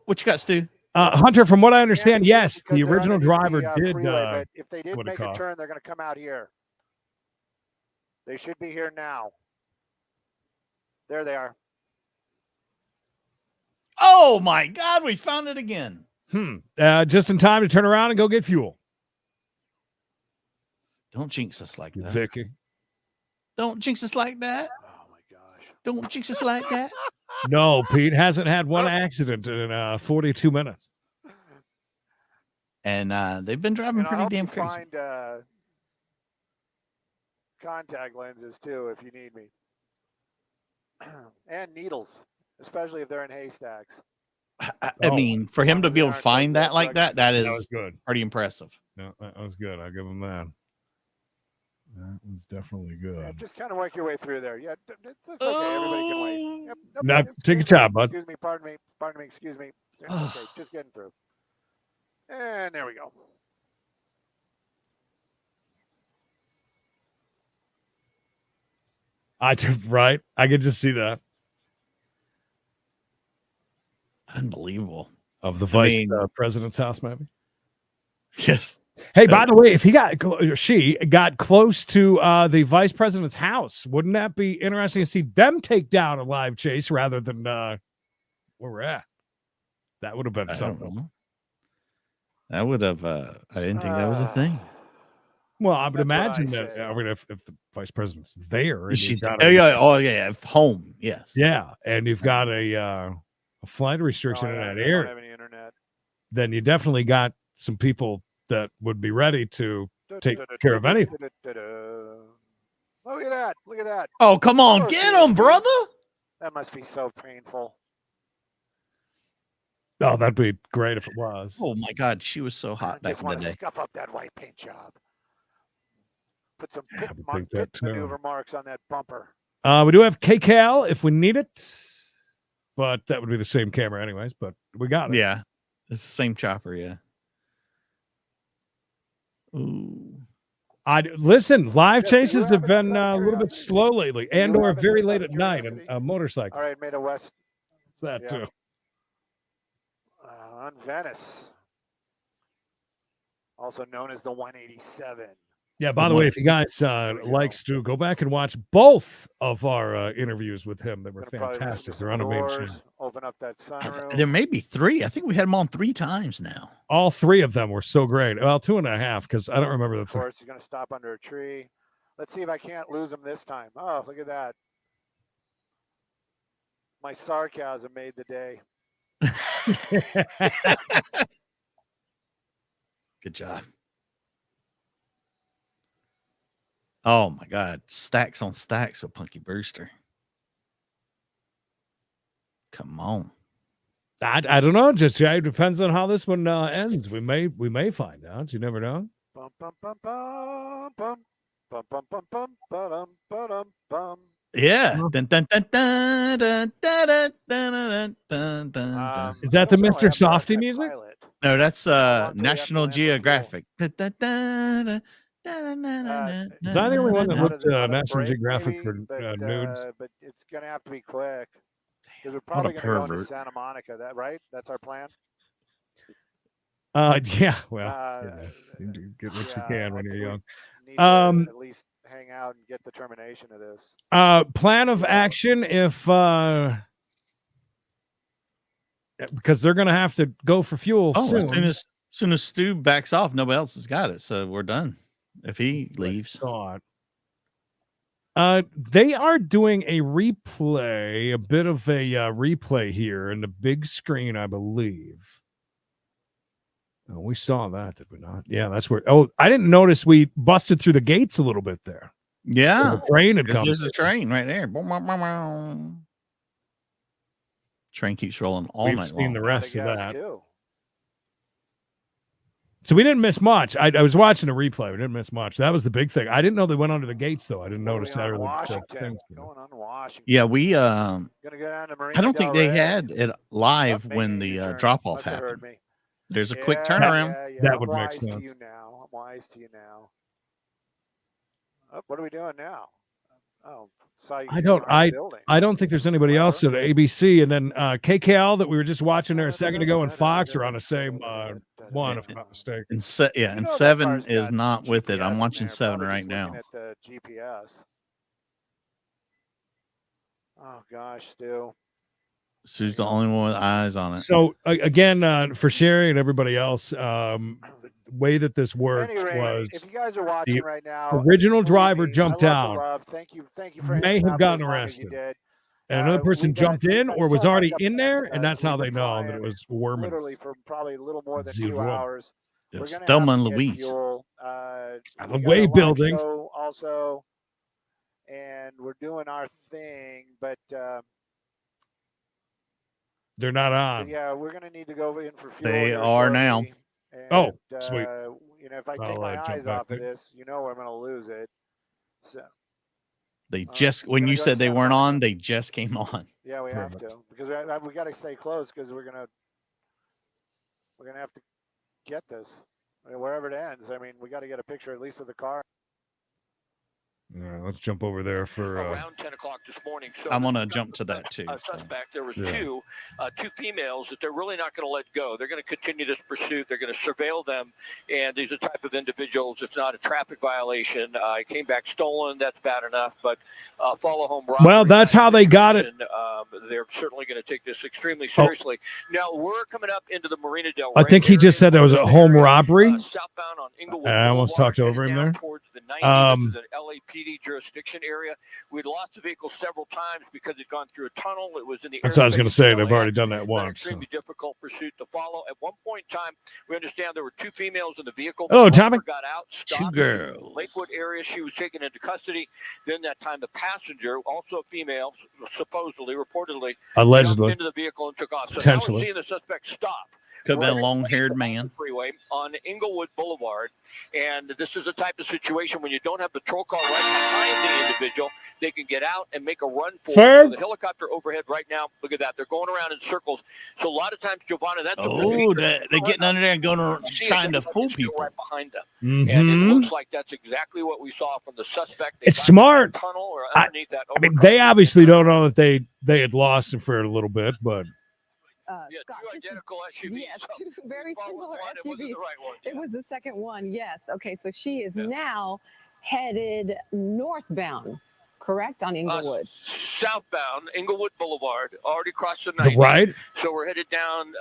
What you got, Stu? Hunter, from what I understand, yes, the original driver did. But if they did make a turn, they're going to come out here. They should be here now. There they are. Oh my God, we found it again. Just in time to turn around and go get fuel. Don't jinx us like that. Vicky. Don't jinx us like that. Oh my gosh. Don't jinx us like that. No, Pete hasn't had one accident in 42 minutes. And they've been driving pretty damn crazy. Find contact lenses too if you need me. And needles, especially if they're in haystacks. I mean, for him to be able to find that like that, that is good. Pretty impressive. No, that was good. I'll give him that. That was definitely good. Yeah, just kind of work your way through there. Yeah, it's okay. Everybody can wait. Yep, Now, take your time, bud. Excuse me. Pardon me. Excuse me. Okay, just getting through. And there we go. Right. I could just see that. Unbelievable. Of the vice president's house, maybe? Yes. Hey, by the way, if she got close to the vice president's house, wouldn't that be interesting to see them take down a live chase rather than where we're at? That would have been something. That would have. I didn't think that was a thing. Well, I would imagine that. I mean, if the vice president's there, and if home, yes, yeah, and you've got a flight restriction in that area, have any internet. Then you definitely got some people that would be ready to take care of anything. Look at that! Look at that! Oh, come on, get him, brother! That must be so painful. Oh, that'd be great if it was. Oh my God, she was so hot back in the day. Scuff up that white paint job. Put some pit that maneuver marks on that bumper. We do have KCAL if we need it, but that would be the same camera anyways. But we got it. Yeah, it's the same chopper. Yeah. Ooh. Listen. Live chases have been a little bit slow lately, and/or very late at night. And a motorcycle. All right, Meta West. It's that too. On Venice, also known as the 187. Yeah, by the way, if you guys like Stu, go back and watch both of our interviews with him. They were fantastic. They're on the main channel. Open up that sunroof. There may be 3. I think we had them on 3 times now. All 3 of them were so great. Well, 2.5 because I don't remember the third. Of course, he's going to stop under a tree. Let's see if I can't lose him this time. Oh, look at that. My sarcasm made the day. Good job. Oh my God, stacks on stacks with Punky Brewster. Come on. I don't know. Just it depends on how this one ends. We may find out. You never know. Bum, bum, bum, bum, bum. Bum, bum, bum, bum, ba-dum, ba-dum, bum. Yeah. Dun, dun, dun, dun, dun, dun, dun, dun, dun, dun. Is that the Mr. Softy music? Pilot. No, that's How long do we have to National land for fuel? Geographic. Dun, dun, dun, dun, Is that the only one that Out of looked the- out of the National break, Geographic maybe, for but, nudes? but it's gonna have to be quick because we're What a probably gonna go into pervert. Santa Monica. That right? That's our plan. Yeah. Well, you get what you can I when you're think we young. need to at least hang out and get the termination of this. Plan of action if because they're gonna have to go for fuel soon. As soon as Stu backs off, nobody else has got it, so we're done. If he leaves, they are doing a replay, a bit of a replay here in the big screen, I believe. Oh, we saw that, did we not? Yeah, that's where. Oh, I didn't notice we busted through the gates a little bit there. Yeah, the train had come. There's a train right there. Train keeps rolling all We've night seen long. the rest of that. So we didn't miss much. I was watching a replay. We didn't miss much. That was the big thing. I didn't know they went under the gates, though. I didn't notice that. Washington. Going on Washington. Yeah, we. Gonna go down to Marina I don't think Del they Rey. had it live when the drop off happened. There's a quick turnaround. That I'm would make wise sense. To you now. I'm wise to you now. Oh, what are we doing now? Oh, I don't think there's anybody else at ABC, and then KKL that we were just watching there a second ago, and Fox are on the same one, if I'm not mistaken. And 7 is not with it. I'm watching 7 right now. At the GPS. Oh gosh, Stu. Stu's the only one with eyes on it. So again, for Sherry and everybody else, the way that this worked was if you guys are watching right now, original driver jumped out. Thank you for may have gotten arrested. And another person jumped in or was already in there, and that's how they know that it was Worman. Literally for probably a little more than 2 hours. It was Thelma and Louise. The way buildings. Also, and we're doing our thing, but they're not on. Yeah, we're going to need to go in for fuel. They are now. And, sweet. You know, if I take my eyes off of this, you know I'm going to lose it. So they just when you said they weren't on, they just came on. Yeah, we have to because we got to stay close because we're gonna have to get this. I mean, wherever it ends. I mean, we got to get a picture at least of the car. Yeah, let's jump over there for around 10 o'clock this morning. So I'm gonna jump to that too. Suspect. There was two females that they're really not going to let go. They're going to continue this pursuit. They're going to surveil them, and these are the type of individuals. It's not a traffic violation. It came back stolen. That's bad enough. But follow home robbery. Well, that's how they got it. They're certainly going to take this extremely seriously. Now we're coming up into the Marina Del Rey. I think he just said there was a home robbery. Southbound on Inglewood. I almost talked over him there. Towards the 90s, the LAPD jurisdiction area. We'd lost the vehicle several times because it'd gone through a tunnel. It was in the That's what I was going to say. They've already done that once. Extremely difficult pursuit to follow. At one point in time, we understand there were 2 females in the vehicle. Hello, Tommy. Got out. 2 girls. Lakewood area. She was taken into custody. Then that time, the passenger, also a female, supposedly, reportedly, allegedly, into the vehicle and took off. So potentially, now we're seeing the suspect stop. Could have been a long-haired man. Freeway on Inglewood Boulevard, and this is a type of situation when you don't have the patrol car right behind the individual, they can get out and make a run for it. So the helicopter overhead right now, look at that, they're going around in circles. So a lot of times, Giovanna, that's they're getting under there and going around, trying to fool people right behind them, and it looks like that's exactly what we saw from the suspect. It's smart. Tunnel or underneath that. I mean, they obviously don't know that they had lost him for a little bit, but. Scott, 2 identical SUVs. Yes, 2 very similar SUVs. It was the second one. Yes. Okay, so she is now headed northbound, correct, on Inglewood? Southbound, Inglewood Boulevard, already crossed the 90. Right. So we're headed down,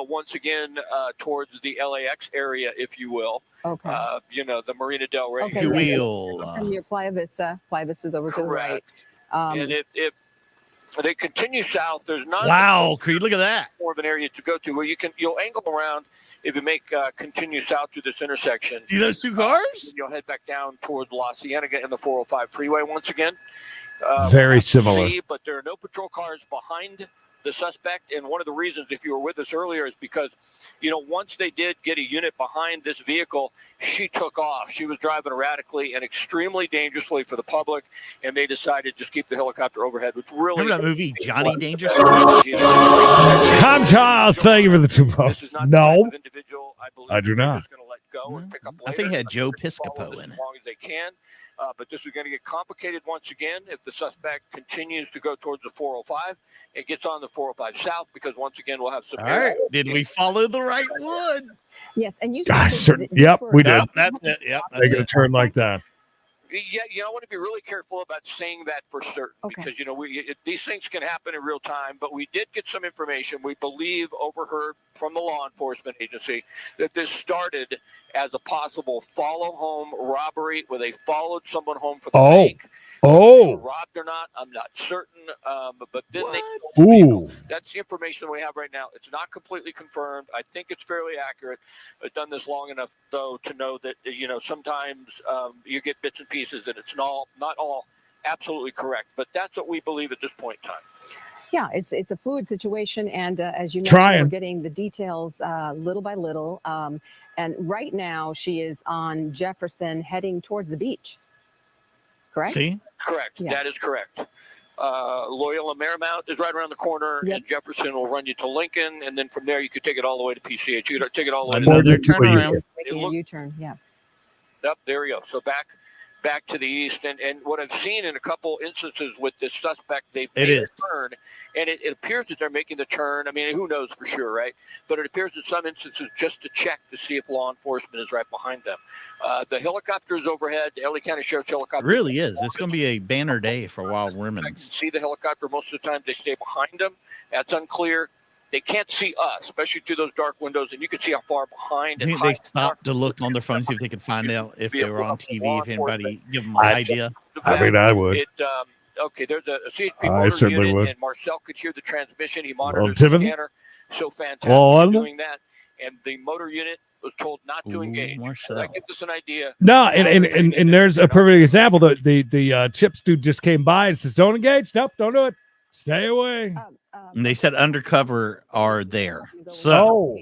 once again towards the LAX area, if you will. Okay. The Marina Del Rey. Okay, if you will. And your Playa Vista. Playa Vista's over to the right. And if They continue south. There's not Wow, Creed, look at that. more of an area to go to where you'll angle around if you make continue south through this intersection. See those two cars? You'll head back down toward La Cienega and the 405 freeway once again. Very similar. But there are no patrol cars behind the suspect, and one of the reasons, if you were with us earlier, is because, once they did get a unit behind this vehicle, she took off. She was driving erratically and extremely dangerously for the public, and they decided to just keep the helicopter overhead, which really... Remember that movie, Johnny Dangerous? Tom Charles, thank you for the 2 votes. No, I do not. I think it had Joe Piscopo in it. As long as they can. But this is going to get complicated once again if the suspect continues to go towards the 405 and gets on the 405 south, because once again we'll have some. All right. Did we follow the right one? Yes, and you. Yep, we did. That's it. Yep, they get a turn like that. Yeah, I want to be really careful about saying that for certain, because these things can happen in real time. But we did get some information, we believe, overheard from the law enforcement agency, that this started as a possible follow-home robbery, where they followed someone home from the bank. Robbed or not, I'm not certain. But then that's the information we have right now. It's not completely confirmed. I think it's fairly accurate. I've done this long enough, though, to know that sometimes you get bits and pieces, and it's not all absolutely correct. But that's what we believe at this point in time. Yeah, it's a fluid situation, and as you mentioned, we're getting the details little by little. And right now, she is on Jefferson, heading towards the beach. Correct? See? Correct. Yeah. That is correct. Loyola Marymount is right around the corner, and Jefferson will run you to Lincoln, and then from there you could take it all the way to PCH. You could take it all the way another turnaround. Making a U-turn, yeah. Yep, there we go. So back to the east, and what I've seen in a couple instances with this suspect, they've made a turn, and it appears that they're making the turn. I mean, who knows for sure, right? But it appears in some instances just to check to see if law enforcement is right behind them. The helicopter is overhead. The LA County Sheriff's helicopter really is. It's going to be a banner day for Wild Women. I can see the helicopter most of the time. They stay behind them. That's unclear. They can't see us, especially through those dark windows, and you can see how far behind. I think they stopped to look on their phone, see if they could find out if they were on TV, if anybody give them an idea. I mean, I would. Okay, there's a CHP motor unit, and Marcel could hear the transmission. He monitors the scanner. So fantastic doing that. And the motor unit was told not to engage. So that gives us an idea. No, and there's a perfect example. The chips dude just came by and says, "Don't engage. Nope, don't do it. Stay away." And they said undercover are there. So,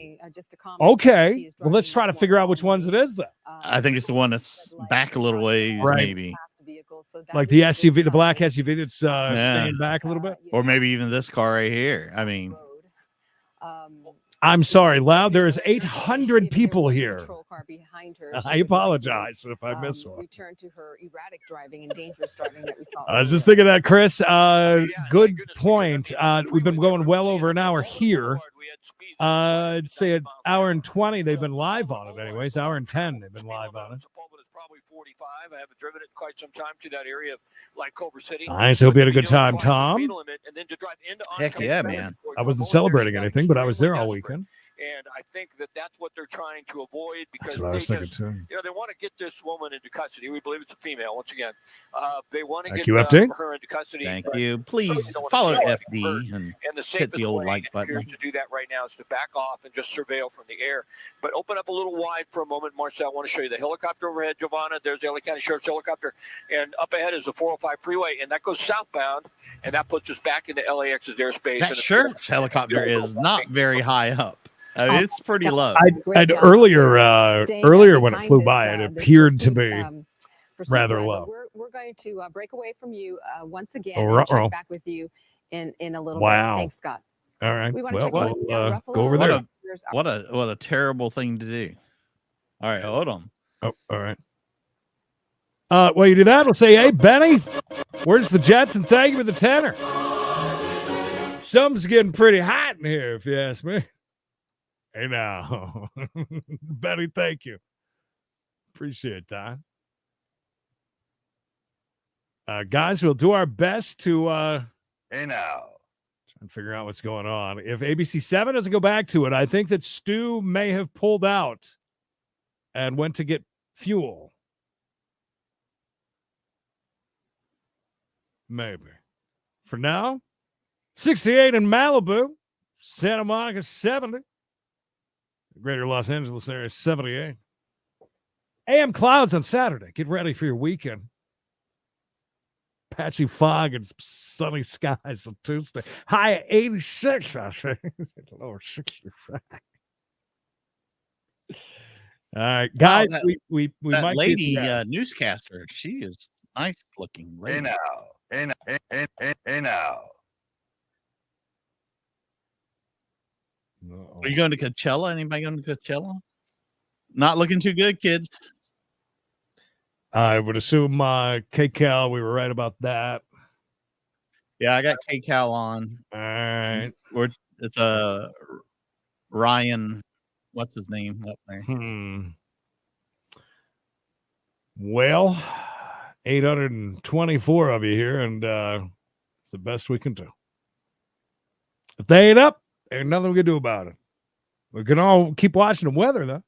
okay. Well, let's try to figure out which ones it is then. I think it's the one that's back a little ways, maybe. Like the SUV, the black SUV that's staying back a little bit. Or maybe even this car right here. I mean, I'm sorry, Loud. There is 800 people here. I apologize if I miss one. Return to her erratic driving and dangerous driving that we saw. I was just thinking that, Chris. Good point. We've been going well over an hour here. I'd say an hour and 20. They've been live on it, anyways. Hour and 10. They've been live on it. Probably 45. I haven't driven it quite some time to that area of like Culver City. Nice. Hope you had a good time, Tom. Heck yeah, man. I wasn't celebrating anything, but I was there all weekend. And I think that's what they're trying to avoid, because that's what I was thinking too. They want to get this woman into custody. We believe it's a female. Once again, they want to get her into custody. Thank you. Please follow FD and hit the old like button. To do that right now is to back off and just surveil from the air. But open up a little wide for a moment, Marcel. I want to show you the helicopter overhead, Giovanna. There's the LA County Sheriff's helicopter, and up ahead is the 405 freeway, and that goes southbound, and that puts us back into LAX's airspace. That sheriff's helicopter is not very high up. I mean, it's pretty low. I'd earlier when it flew by, it appeared to be rather low. We're going to break away from you once again and check back with you in a little bit. Thanks, Scott. All right. Well, go over there. What a terrible thing to do. All right, hold on. Oh, all right. Well, you do that, we'll say, hey, Benny, where's the Jets? And thank you for the tenor. Something's getting pretty hot in here, if you ask me. Hey, now. Benny, thank you. Appreciate that. Guys, we'll do our best to hey, now. Try and figure out what's going on. If ABC 7 doesn't go back to it, I think that Stu may have pulled out and went to get fuel. Maybe. For now, 68 in Malibu. Santa Monica, 70. Greater Los Angeles area, 78. AM clouds on Saturday. Get ready for your weekend. Patchy fog and sunny skies on Tuesday. High at 86, I say. Lower 65. All right, guys, wow, we that might lady be, newscaster. She is nice looking lady. Hey now. Are you going to Coachella? Anybody going to Coachella? Not looking too good, kids. I would assume KCal, we were right about that. Yeah, I got KCal on. All right. It's Ryan. What's his name up there? Well, 824 of you here, and it's the best we can do. If they ain't up, ain't nothing we can do about it. We can all keep watching the weather, though.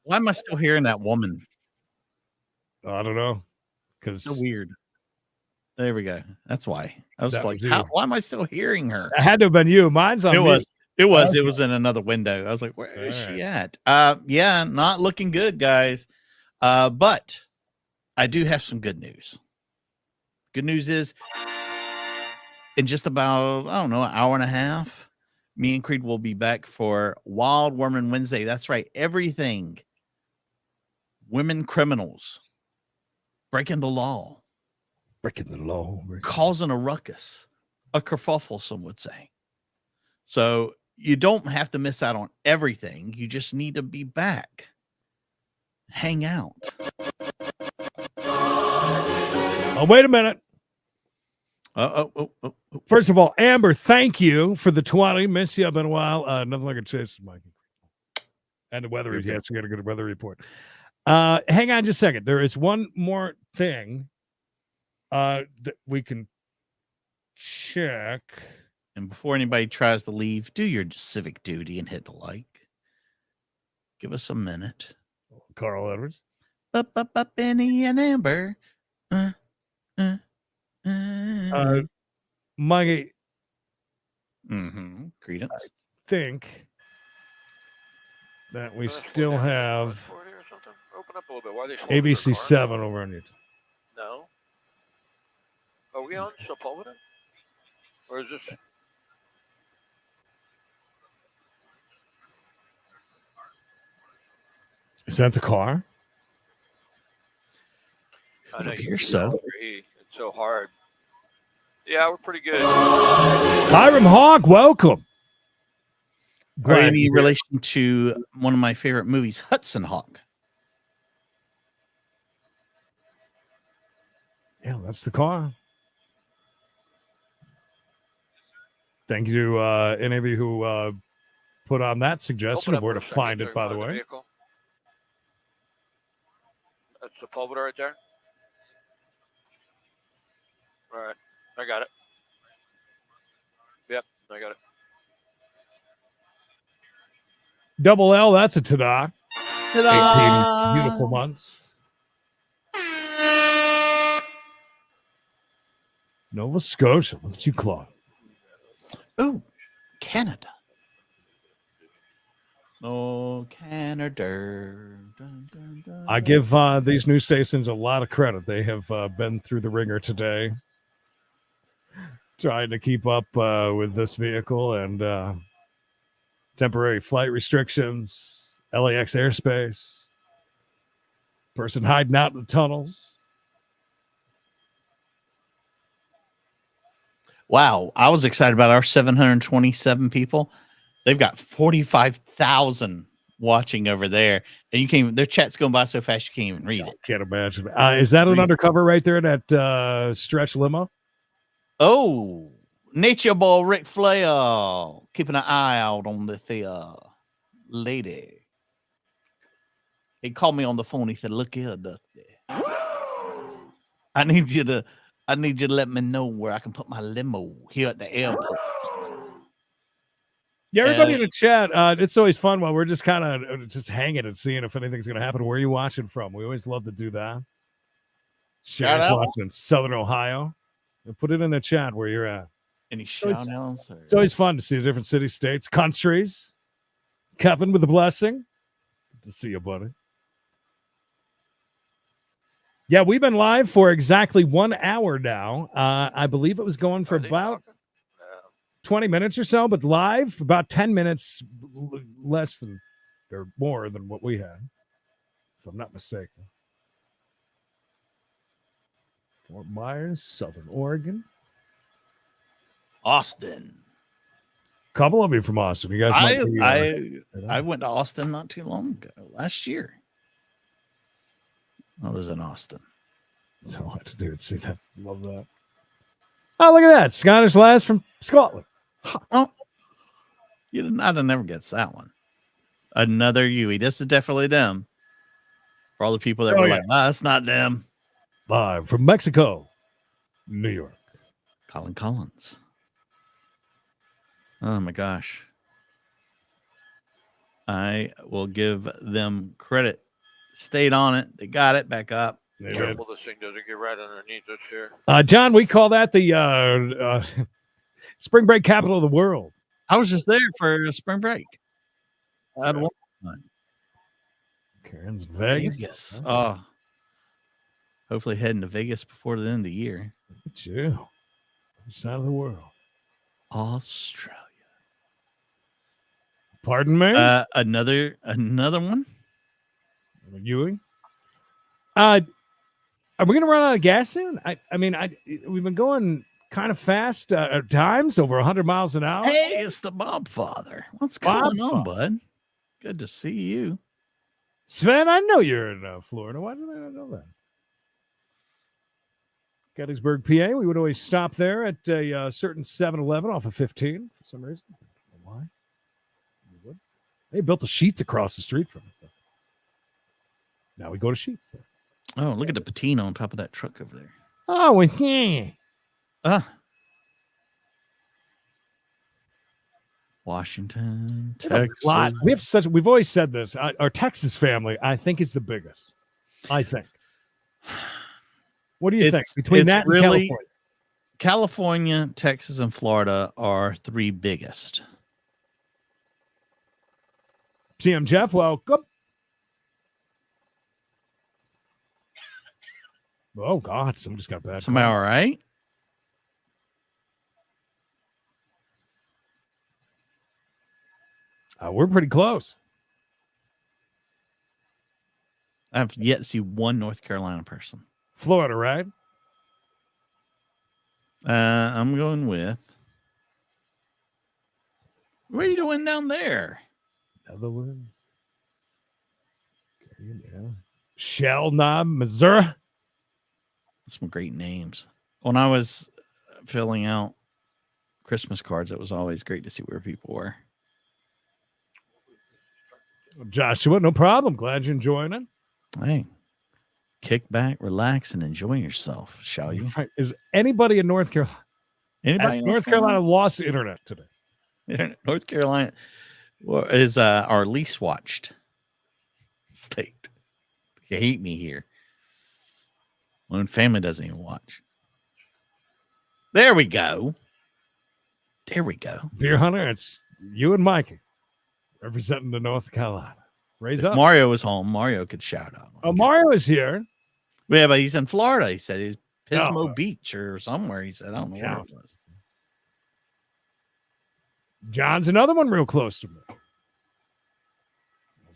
Why am I still hearing that woman? I don't know. Because so weird. There we go. That's why. I was like, was why am I still hearing her? It had to have been you. Mine's on mute. It was in another window. I was like, where is she at? Yeah, not looking good, guys. But I do have some good news. Good news is in just about, I don't know, an hour and a half, me and Creed will be back for Wild Woman Wednesday. That's right. Everything. Women criminals. Breaking the law. Causing a ruckus. A kerfuffle, some would say. So you don't have to miss out on everything. You just need to be back. Hang out. Oh, wait a minute. First of all, Amber, thank you for the 20. Miss you. I've been a while. Nothing like a chase, Mikey. And the weather is, yes, we got a good weather report. Hang on just a second. There is one more thing that we can check. And before anybody tries to leave, do your civic duty and hit the like. Give us a minute. Carl Edwards. Benny and Amber. Mikey. Credence. I think that we still have Open up a little bit. Why are they ABC 7 over on YouTube. No. Are we on Sepulveda? Or is this... Is that the car? I know you're so. It's so hard. Yeah, we're pretty good. Hiram Hawk, welcome. Are you any relation to one of my favorite movies, Hudson Hawk? Yeah, that's the car. Thank you to any of you who put on that suggestion of where to find it, by the way. Vehicle. That's Sepulveda right there. All right, I got it. Yep, I got it. Double L, that's a ta-da. 18 beautiful months. Nova Scotia, what's you claw? Oh, Canada. Oh, Canada. Dun, dun, dun, I give these news stations a lot of credit. They have been through the ringer today, trying to keep up with this vehicle and temporary flight restrictions, LAX airspace, person hiding out in the tunnels. Wow, I was excited about our 727 people. They've got 45,000 watching over there, and you can't. Their chat's going by so fast you can't even read it. Can't imagine. Is that an undercover right there? That stretch limo? Oh, Nature Boy Ric Flair, keeping an eye out on this lady. He called me on the phone. He said, "Look here, Dusty. I need you to let me know where I can put my limo here at the airport." Yeah, everybody in the chat, it's always fun while we're just kind of just hanging and seeing if anything's going to happen. Where are you watching from? We always love to do that. Sharon's watching in Southern Ohio. Put it in the chat where you're at. Any shout outs? It's always fun to see the different cities, states, countries. Kevin with a blessing. Good to see you, buddy. Yeah, we've been live for exactly 1 hour now. I believe it was going for about 20 minutes or so, but live about 10 minutes less than or more than what we had, if I'm not mistaken. Fort Myers, Southern Oregon. Austin. A couple of you from Austin. You guys might be, I went to Austin not too long ago, last year. I was in Austin. That's all I had to do to see that. Love that. Oh, look at that. Scottish lass from Scotland. Oh, I'd never guessed that one. Another Yui. This is definitely them. For all the people that were like, it's not them. Live from Mexico, New York. Colin Collins. Oh my gosh. I will give them credit. Stayed on it. They got it back up. Careful this thing doesn't get right underneath us here. John, we call that the spring break capital of the world. I was just there for spring break. I had one time. Karen's Vegas. Vegas. Oh. Hopefully heading to Vegas before the end of the year. Look at you. Which side of the world? Australia. Pardon me? Another one? Ewing? Are we going to run out of gas soon? We've been going kind of fast at times, over 100 miles an hour. Hey, it's the Bob Father. What's going on, bud? Good to see you. Sven, I know you're in Florida. Why did I not know that? Gettysburg, PA. We would always stop there at a certain 7-Eleven off of 15 for some reason. I don't know why. They built the Sheets across the street from it, though. Now we go to Sheets there. Oh, look at the patina on top of that truck over there. Oh, yeah. Washington, Texas. We've always said this. Our Texas family, I think, is the biggest. I think. What do you think? Between that and really, California, Texas, and Florida are three biggest. TM Jeff, welcome. Oh God, someone just got bad. Somebody all right? We're pretty close. I have yet to see one North Carolina person. Florida, right? I'm going with. What are you doing down there? Netherlands. Okay, yeah. Shell, Missouri. Some great names. When I was filling out Christmas cards, it was always great to see where people were. Joshua, no problem. Glad you're enjoying it. Hey, kick back, relax, and enjoy yourself, shall you? Right. Is anybody in North Carolina? Anybody in North Carolina lost the internet today? North Carolina is our least watched state. You hate me here. My own family doesn't even watch. There we go. There we go. Beer Hunter, it's you and Mikey representing the North Carolina. Raise up. Mario was home. Mario could shout out. Oh, Mario is here. Yeah, but he's in Florida. He said he's Pismo Beach or somewhere. He said, I don't know where it was. John's another one real close to me.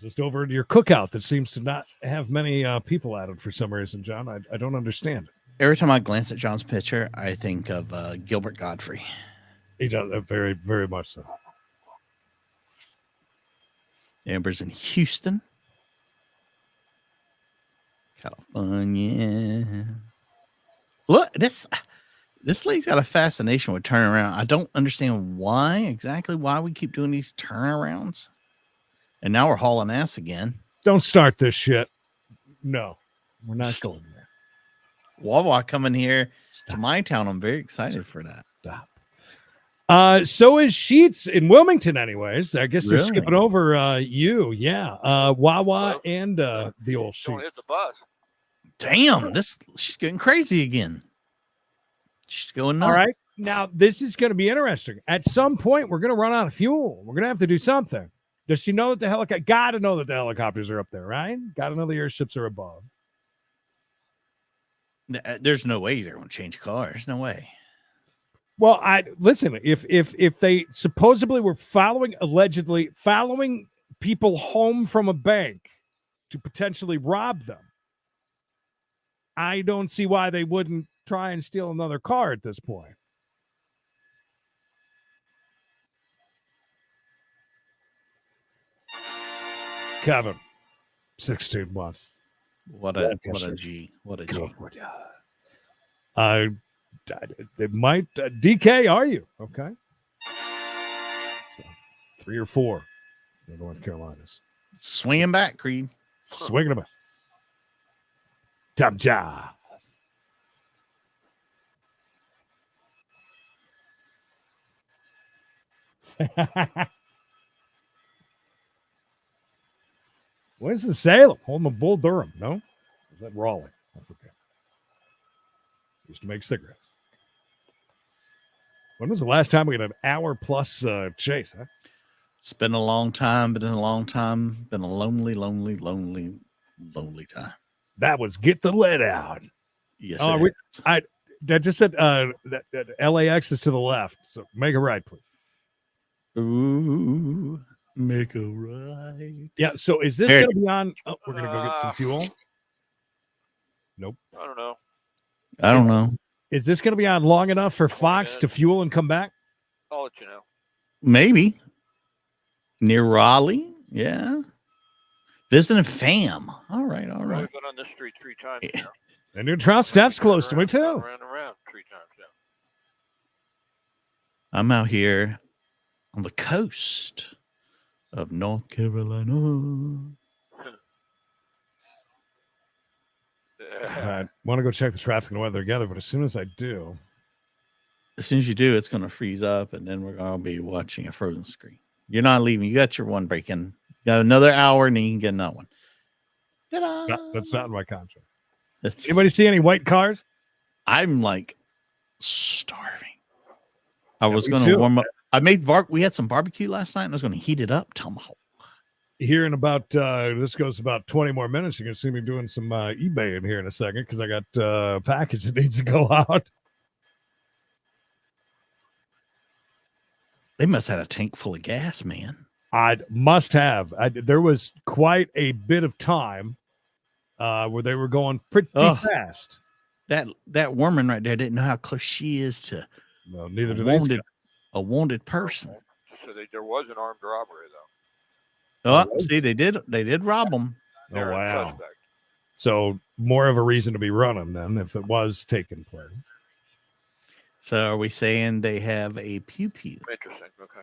Just over to your cookout that seems to not have many people at it for some reason, John. I don't understand it. Every time I glance at John's picture, I think of Gilbert Godfrey. He does very, very much so. Amber's in Houston, California. Look, this lady's got a fascination with turning around. I don't understand why we keep doing these turnarounds. And now we're hauling ass again. Don't start this shit. No, we're not going there. Wawa coming here to my town. I'm very excited for that. Stop. So is Sheets in Wilmington, anyways. I guess they're skipping over you. Yeah. Wawa and the old Sheets. Don't hit the bus. Damn, she's getting crazy again. She's going nuts. All right. Now, this is going to be interesting. At some point, we're going to run out of fuel. We're going to have to do something. Does she know that the helicopter? Got to know that the helicopters are up there, right? Got to know the airships are above. There's no way they're going to change cars. No way. Well, listen. If they supposedly were allegedly following people home from a bank to potentially rob them, I don't see why they wouldn't try and steal another car at this point. Kevin, 16 months. What a G. What a G. They might. DK, are you? Okay. So, 3 or 4 in North Carolina's. Swinging back, Creed. Swinging them. Top job. Where's the Salem? Home of Bull Durham. No? Is that Raleigh? I forget. Used to make cigarettes. When was the last time we had an hour plus chase, huh? It's been a long time. Been a long time. Been a lonely, lonely, lonely, lonely time. That was Get the Lead Out. Yes. I just said that LAX is to the left. So make a right, please. Ooh, make a right. Yeah. So is this going to be on? Oh, we're going to go get some fuel. Nope. I don't know. I don't know. Is this going to be on long enough for Fox to fuel and come back? I'll let you know. Maybe. Near Raleigh? Yeah. Visiting fam. All right. I've been on this street 3 times now. And your Trout Steph's close to me, too. Around 3 times now. I'm out here on the coast of North Carolina. I want to go check the traffic and weather together, but as soon as I do. As soon as you do, it's going to freeze up, and then we're going to be watching a frozen screen. You're not leaving. You got your one break in. You got another hour, and then you can get another one. That's not in my contract. Anybody see any white cars? I'm like starving. I was going to warm up. We had some barbecue last night, and I was going to heat it up. Tomahawk. Here in about this goes about 20 more minutes. You're gonna see me doing some eBay in here in a second because I got a package that needs to go out. They must have had a tank full of gas, man. I must have. There was quite a bit of time where they were going pretty fast. That woman right there didn't know how close she is to neither do a wounded person. So there was an armed robbery though. Oh, see, they did rob them. Oh, wow. So more of a reason to be running then if it was taking place. So are we saying they have a pew-pew? Interesting. Okay.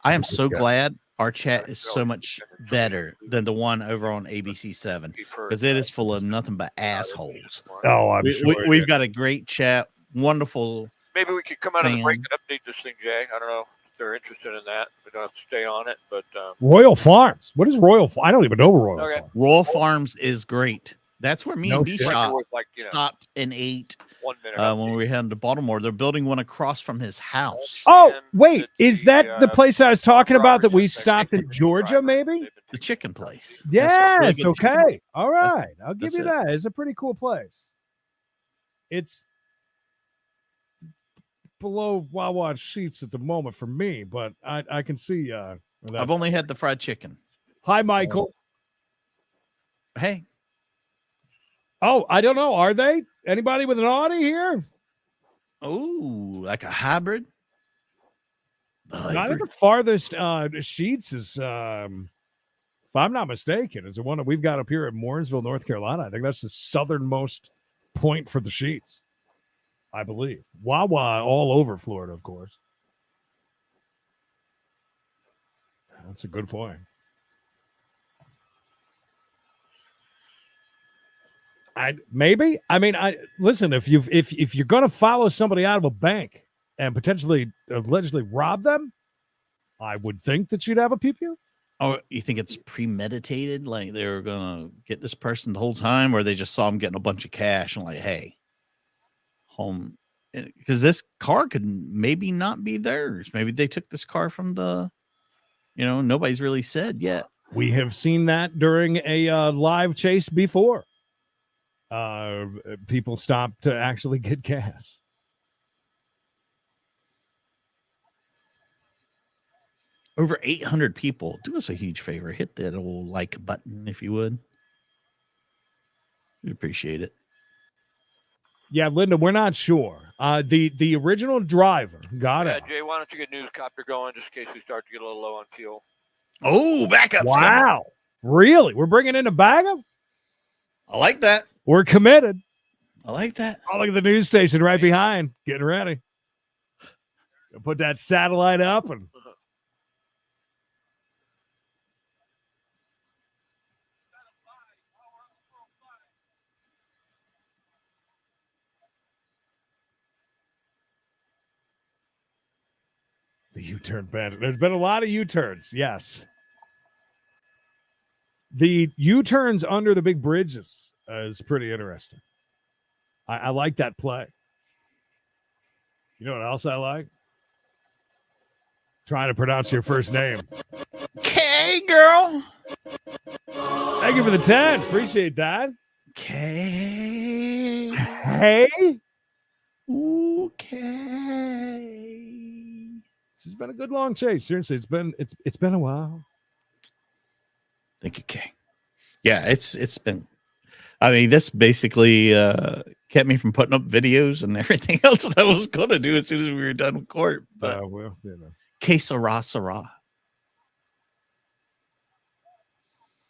I am so glad our chat is so much better than the one over on ABC 7 because it is full of nothing but assholes. Oh, I'm sure. We've got a great chat. Wonderful. Maybe we could come out of the break and update this thing, Jay. I don't know if they're interested in that. We don't have to stay on it, but Royal Farms. What is Royal? I don't even know Royal Farms. Royal Farms is great. That's where me and B-Shot stopped and ate 1 minute when we were heading to Baltimore. They're building one across from his house. Oh, wait. Is that the place I was talking about that we stopped in Georgia, maybe? The chicken place. Yes. Okay. All right. I'll give you that. It's a pretty cool place. It's below Wawa Sheets at the moment for me, but I can see. I've only had the fried chicken. Hi, Michael. Hey. Oh, I don't know. Are they? Anybody with an Audi here? Oh, like a hybrid? I think the farthest Sheets is, if I'm not mistaken, is the one that we've got up here at Mooresville, North Carolina. I think that's the southernmost point for the Sheets, I believe. Wawa all over Florida, of course. That's a good point. Listen, if you're going to follow somebody out of a bank and potentially allegedly rob them, I would think that you'd have a pew-pew. Oh, you think it's premeditated? Like they were gonna get this person the whole time, or they just saw him getting a bunch of cash and like, hey, home, because this car could maybe not be theirs. Maybe they took this car from the, nobody's really said yet. We have seen that during a live chase before. People stopped to actually get gas. Over 800 people. Do us a huge favor. Hit that old like button if you would. We appreciate it. Yeah, Linda, we're not sure. The original driver got it. Jay, why don't you get news copter going just in case we start to get a little low on fuel? Oh, backup. Wow. Really? We're bringing in a backup? I like that. We're committed. I like that. Oh, look at the news station right behind. Getting ready. Put that satellite up and the U-turn bandit. There's been a lot of U-turns, yes. The U-turns under the big bridges is pretty interesting. I like that play. You know what else I like? Trying to pronounce your first name. K, girl. Thank you for the 10. Appreciate that. K. Hey. Okay. This has been a good long chase. Seriously, it's been a while. Thank you, Kay. Yeah, it's been. I mean, this basically kept me from putting up videos and everything else that I was going to do as soon as we were done with court. But well, you know, que sera.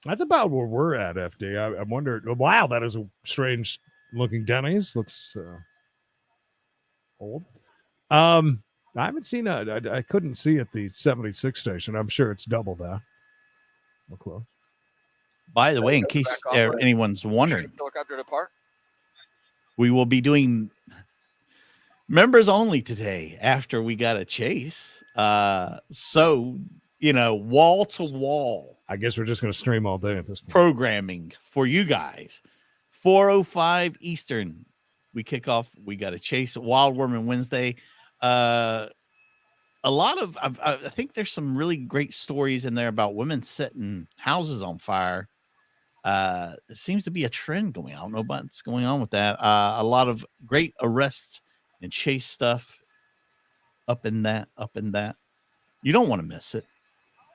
That's about where we're at, FD. I wonder. Wow, that is a strange looking Denny's. Looks old. I haven't seen I couldn't see at the 76 station. I'm sure it's double that. We're close. By the way, in case anyone's wondering, we will be doing members only today after we got a chase. So, wall to wall. I guess we're just going to stream all day at this point. Programming for you guys. 4:05 Eastern. We kick off. We got a chase at Wild Woman Wednesday. A lot of, I think there's some really great stories in there about women setting houses on fire. It seems to be a trend going on. I don't know what's going on with that. A lot of great arrests and chase stuff up in that. You don't want to miss it.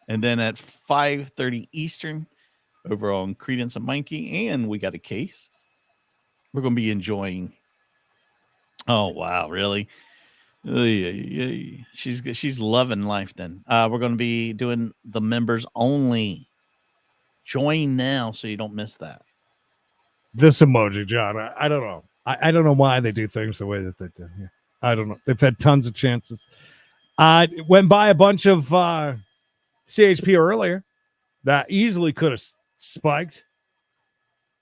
And then at 5:30 Eastern over on Credence and Mikey, and we got a case. We're going to be enjoying. Oh, wow. Really? She's loving life then. We're going to be doing the members only. Join now so you don't miss that. This emoji, John. I don't know. I don't know why they do things the way that they do. Yeah. I don't know. They've had tons of chances. Went by a bunch of CHP earlier that easily could have spiked.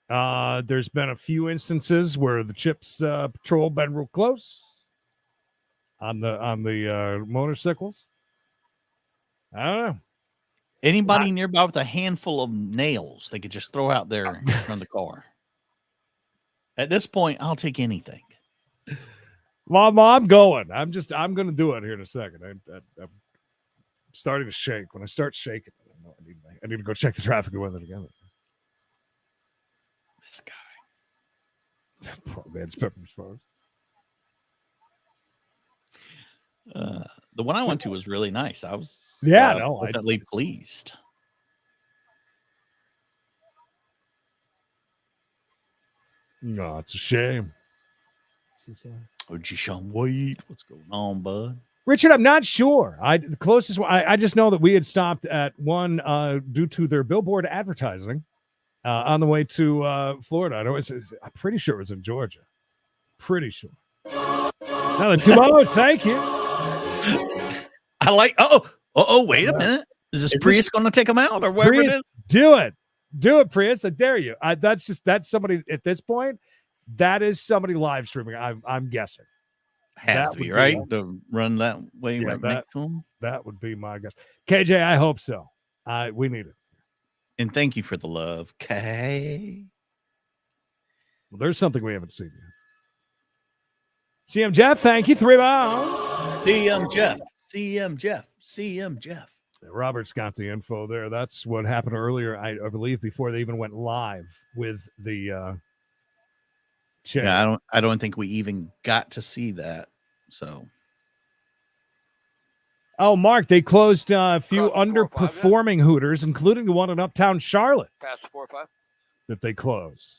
There's been a few instances where the Chips patrol been real close on the motorcycles. I don't know. Anybody nearby with a handful of nails they could just throw out there from the car. At this point, I'll take anything. Mom, I'm going. I'm going to do it here in a second. I'm starting to shake. When I start shaking, I need to go check the traffic and weather together. This guy. Poor man's Pepper's Farms. The one I went to was really nice. I was pleasantly pleased. No, it's a shame. Oh, Sean Wade, what's going on, bud? Richard, I'm not sure. The closest one, I just know that we had stopped at one due to their billboard advertising on the way to Florida. I'm pretty sure it was in Georgia. Pretty sure. Another 2 hours. Thank you. I like. Wait a minute. Is this Prius going to take them out or whatever Prius, it is? Do it, Prius. I dare you. That's somebody at this point. That is somebody live streaming. I'm guessing. Has to be right to run that way right next to them. That would be my guess. KJ, I hope so. We need it. And thank you for the love, Kay. Well, there's something we haven't seen yet. CM Jeff, thank you. 3 pounds. CM Jeff. CM Jeff. CM Jeff. Robert's got the info there. That's what happened earlier, I believe, before they even went live with the chain. Yeah, I don't think we even got to see that. So. Oh, Mark, they closed a few underperforming Hooters, including the one in Uptown Charlotte. Past 4 or 5. That they closed.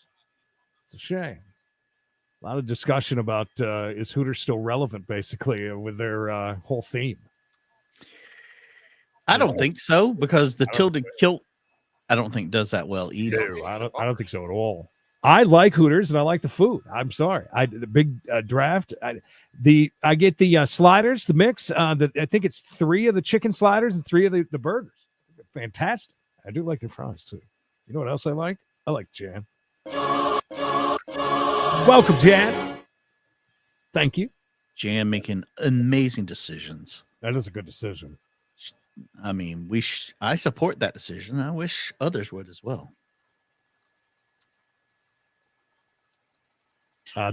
It's a shame. A lot of discussion about is Hooters still relevant, basically, with their whole theme. I don't think so, because the tilted kilt, I don't think does that well either. No, I don't think so at all. I like Hooters and I like the food. I'm sorry. The big draft. I get the sliders, the mix. I think it's 3 of the chicken sliders and 3 of the burgers. Fantastic. I do like their fries too. You know what else I like? I like Jan. Welcome, Jan. Thank you. Jan making amazing decisions. That is a good decision. I mean, I support that decision. I wish others would as well.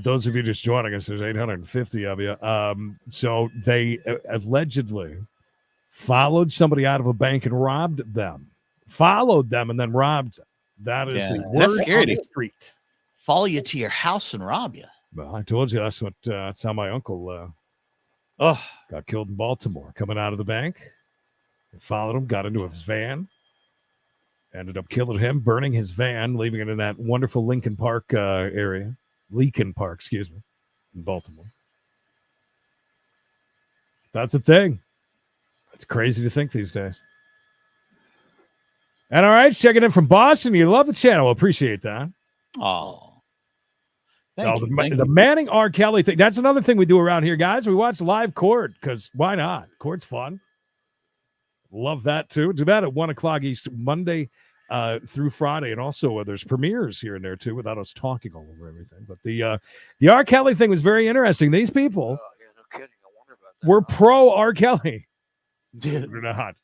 Those of you just joining us, there's 850 of you. So they allegedly followed somebody out of a bank and robbed them. Followed them and then robbed them. That is the word that's scary on the street. Follow you to your house and rob you. Well, I told you that's how my uncle got killed in Baltimore. Coming out of the bank, they followed him, got into his van, ended up killing him, burning his van, leaving it in that wonderful Lincoln Park area. Leakin Park, excuse me, in Baltimore. That's a thing. It's crazy to think these days. And all right, checking in from Boston. You love the channel. Appreciate that. Oh. The Manning R. Kelly thing. That's another thing we do around here, guys. We watch live court because why not? Court's fun. Love that too. Do that at 1 o'clock East Monday through Friday, and also there's premieres here and there too, without us talking all over everything. But the R. Kelly thing was very interesting. These people were pro R. Kelly. Believe it or not.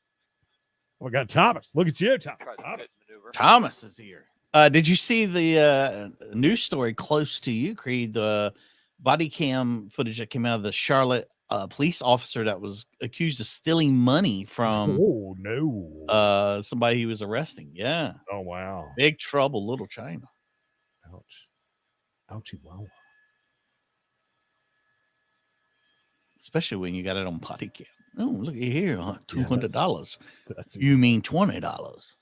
Oh, we got Thomas. Look at you, Thomas. Thomas is here. Did you see the news story close to you, Creed? The body cam footage that came out of the Charlotte police officer that was accused of stealing money from somebody he was arresting. Yeah. Oh, wow. Big trouble, Little China. Ouch. Ouchie, wow. Especially when you got it on body cam. Oh, look at here, $200. That's you mean $20?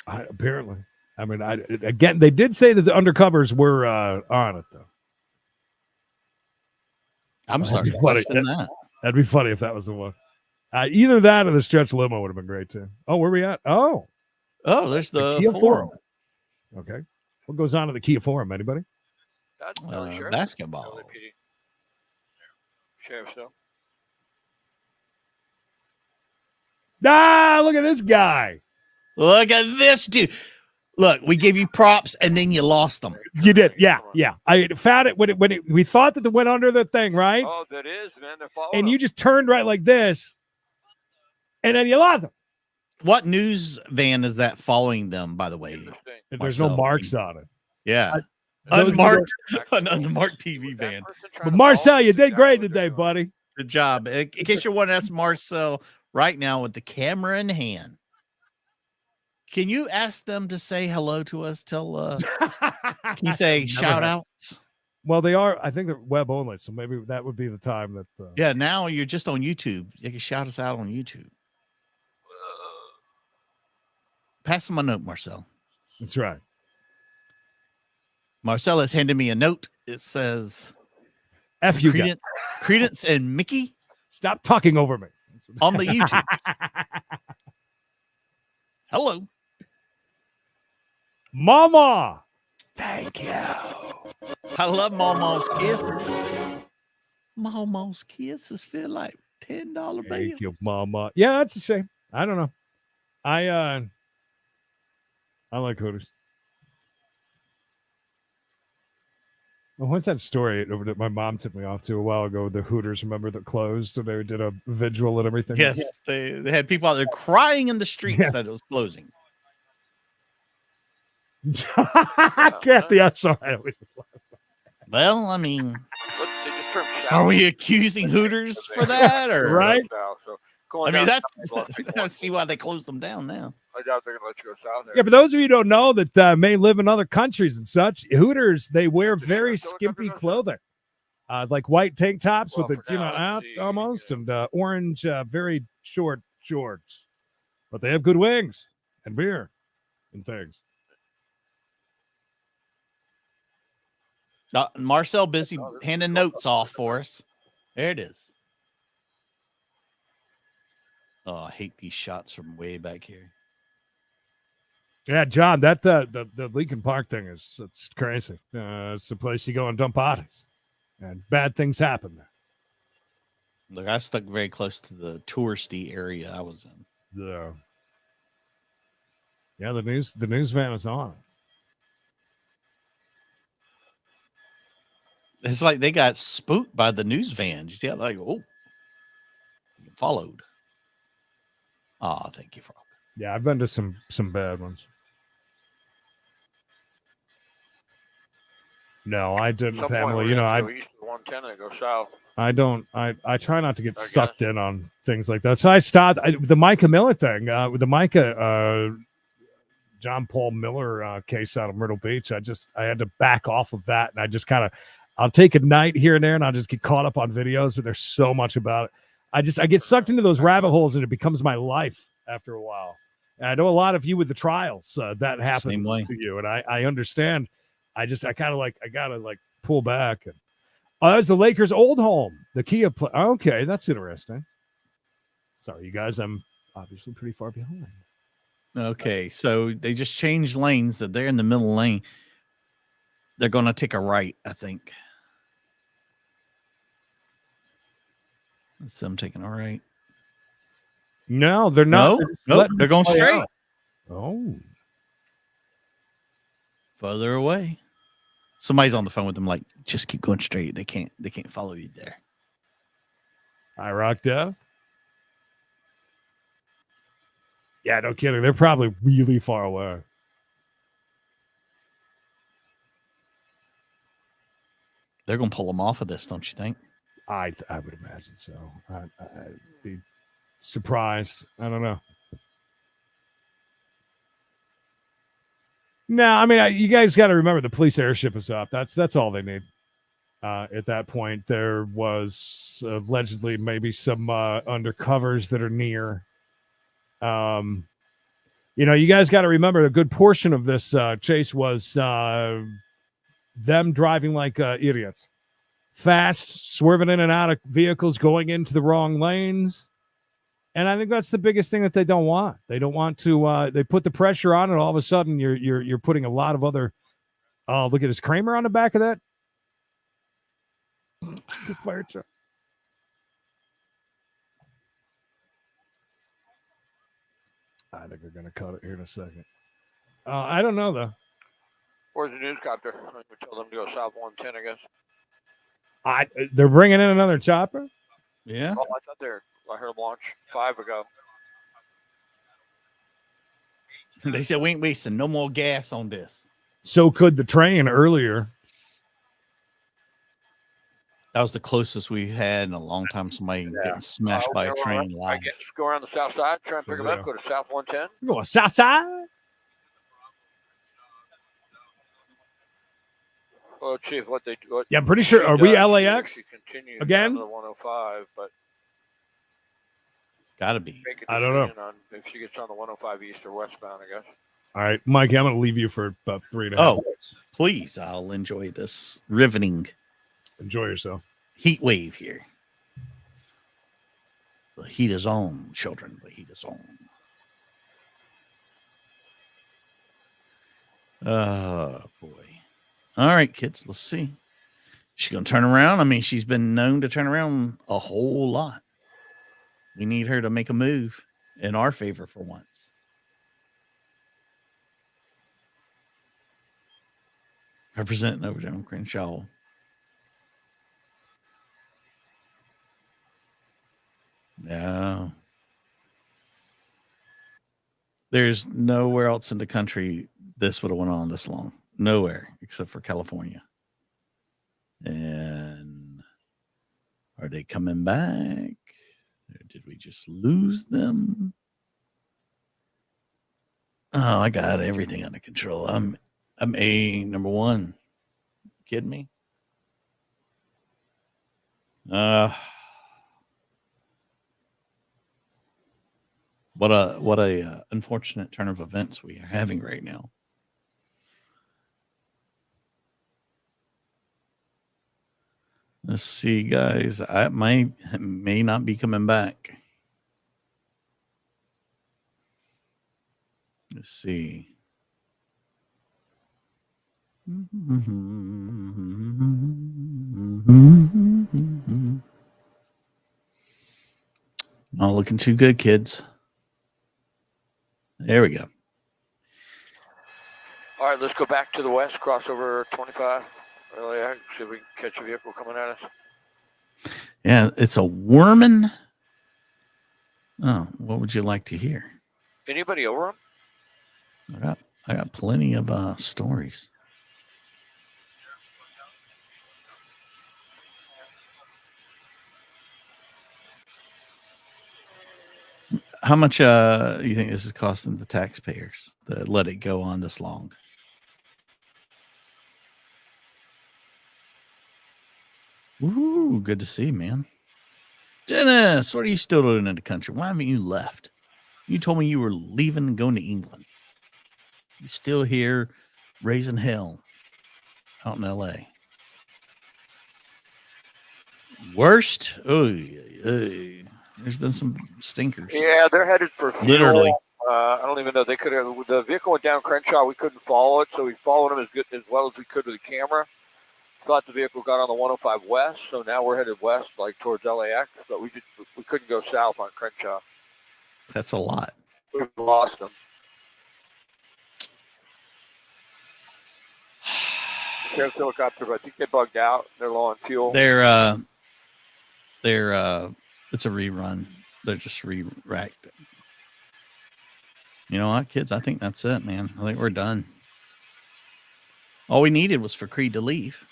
Apparently. I mean, again, they did say that the undercovers were on it, though. I'm sorry. That'd be funny if that was the one. Either that or the stretch limo would have been great, too. Oh, where are we at? Oh, there's the Kia forum. Okay. What goes on in the Kia Forum? Anybody? Basketball. Sheriff show. Look at this guy. Look at this dude. Look, we gave you props and then you lost them. You did, yeah. I found it when we thought that it went under the thing, right? Oh, that is, man. They're following. And you just turned right like this, and then you lost them. What news van is that following them? By the way, there's no marks on it. Yeah, unmarked TV van. But Marcel, you did great today, buddy. Good job. In case you're wondering, that's Marcel right now with the camera in hand. Can you ask them to say hello to us? Can you say shout outs? Well, they are. I think they're web only, so maybe that would be the time that. Yeah, now you're just on YouTube. You can shout us out on YouTube. Pass them a note, Marcel. That's right. Marcel has handed me a note. It says, "F you, Credence and Mickey, stop talking over me on the YouTube." Hello, Mama. Thank you. I love Mama's kisses. Mama's kisses feel like $10 bills. Thank you, Mama. Yeah, that's a shame. I don't know. I like Hooters. Well, what's that story that my mom took me off to a while ago? The Hooters, remember, that closed, and they did a vigil and everything. Yes, they had people out there crying in the streets that it was closing. Kathy, I'm sorry. Well, I mean, They just turned south. are we accusing Hooters for that, or right? So I mean, I see why they closed them down now. I doubt they're going to let you go south there. Yeah, for those of you who don't know that may live in other countries and such, Hooters, they wear very skimpy clothing, like white tank tops with it, out almost, and orange, very short shorts. But they have good wings and beer and things. Marcel busy handing notes off for us. There it is. Oh, I hate these shots from way back here. Yeah, John, that the Lincoln Park thing it's crazy. It's the place you go and dump bodies, and bad things happen there. Look, I stuck very close to the touristy area I was in. Yeah, the news van is on. It's like they got spooked by the news van. You see that? Like, oh, followed. Oh, thank you, Frog. Yeah, I've been to some bad ones. No, I didn't, Pamela. I east of 110 and go south. I don't. I try not to get sucked in on things like that. So I stopped the Micah Miller thing with the Micah John Paul Miller case out of Myrtle Beach. I had to back off of that, and I just kind of I'll take a night here and there, and I'll just get caught up on videos. But there's so much about it. I get sucked into those rabbit holes, and it becomes my life after a while. And I know a lot of you with the trials that happens to you, and I understand. I gotta pull back. And that's the Lakers' old home, the Kia. Okay, that's interesting. Sorry, you guys, I'm obviously pretty far behind. Okay, so they just changed lanes. So they're in the middle lane. They're going to take a right, I think. That's them taking a right. No, they're not. No, they're going straight. Out. Oh. Further away. Somebody's on the phone with them, like, just keep going straight. They can't follow you there. I rock Dev. Yeah, no kidding. They're probably really far away. They're gonna pull them off of this, don't you think? I would imagine so. I'd be surprised. I don't know. No, I mean, you guys got to remember the police airship is up. That's all they need. At that point, there was allegedly maybe some undercovers that are near. You guys got to remember a good portion of this chase was them driving like idiots, fast, swerving in and out of vehicles, going into the wrong lanes. And I think that's the biggest thing that they don't want. They don't want to. They put the pressure on, and all of a sudden, you're putting a lot of other. Oh, look at his Kramer on the back of that. The fire truck. I think we're gonna cut it here in a second. I don't know though. Where's the newscopter? We told them to go south 110, I guess. They're bringing in another chopper. Yeah. Oh, I heard them launch 5 ago. They said we ain't wasting no more gas on this. So could the train earlier. That was the closest we had in a long time. Somebody getting smashed by a train live. I guess go around the south side, try and pick them up, go to south 110. Go on south side. Well, Chief, yeah, I'm pretty sure. Are we LAX again? The 105, but gotta be. I don't know if she gets on the 105 east or westbound. I guess. All right, Mike, I'm going to leave you for about 3.5 minutes. Please, I'll enjoy this riveting. Enjoy yourself. Heat wave here. The heat is on, children. The heat is on. Oh, boy. All right, kids, let's see. She's going to turn around. I mean, she's been known to turn around a whole lot. We need her to make a move in our favor for once. Representing over General Crenshaw. No. There's nowhere else in the country this would have went on this long. Nowhere except for California. And are they coming back? Or did we just lose them? Oh, I got everything under control. I'm A number one. Kidding me? What a unfortunate turn of events we are having right now. Let's see, guys. I may not be coming back. Let's see. Not looking too good, kids. There we go. All right, let's go back to the west, crossover 25. LAX, see if we can catch a vehicle coming at us. Yeah, it's a Worman. Oh, what would you like to hear? Anybody over them? I got plenty of stories. How much you think this is costing the taxpayers to let it go on this long? Ooh, good to see, man. Dennis, what are you still doing in the country? Why haven't you left? You told me you were leaving and going to England. You're still here raising hell out in L.A. Worst? Oh, there's been some stinkers. Yeah, they're headed for fuel. Literally. I don't even know. They could have. The vehicle went down Crenshaw. We couldn't follow it, so we followed them as well as we could with the camera. Thought the vehicle got on the 105 west, so now we're headed west, like towards LAX, but we couldn't go south on Crenshaw. That's a lot. We've lost them. Sheriff's helicopter, I think they bugged out. They're low on fuel. They're it's a rerun. They're just re-racked. You know what, kids? I think that's it, man. I think we're done. All we needed was for Creed to leave.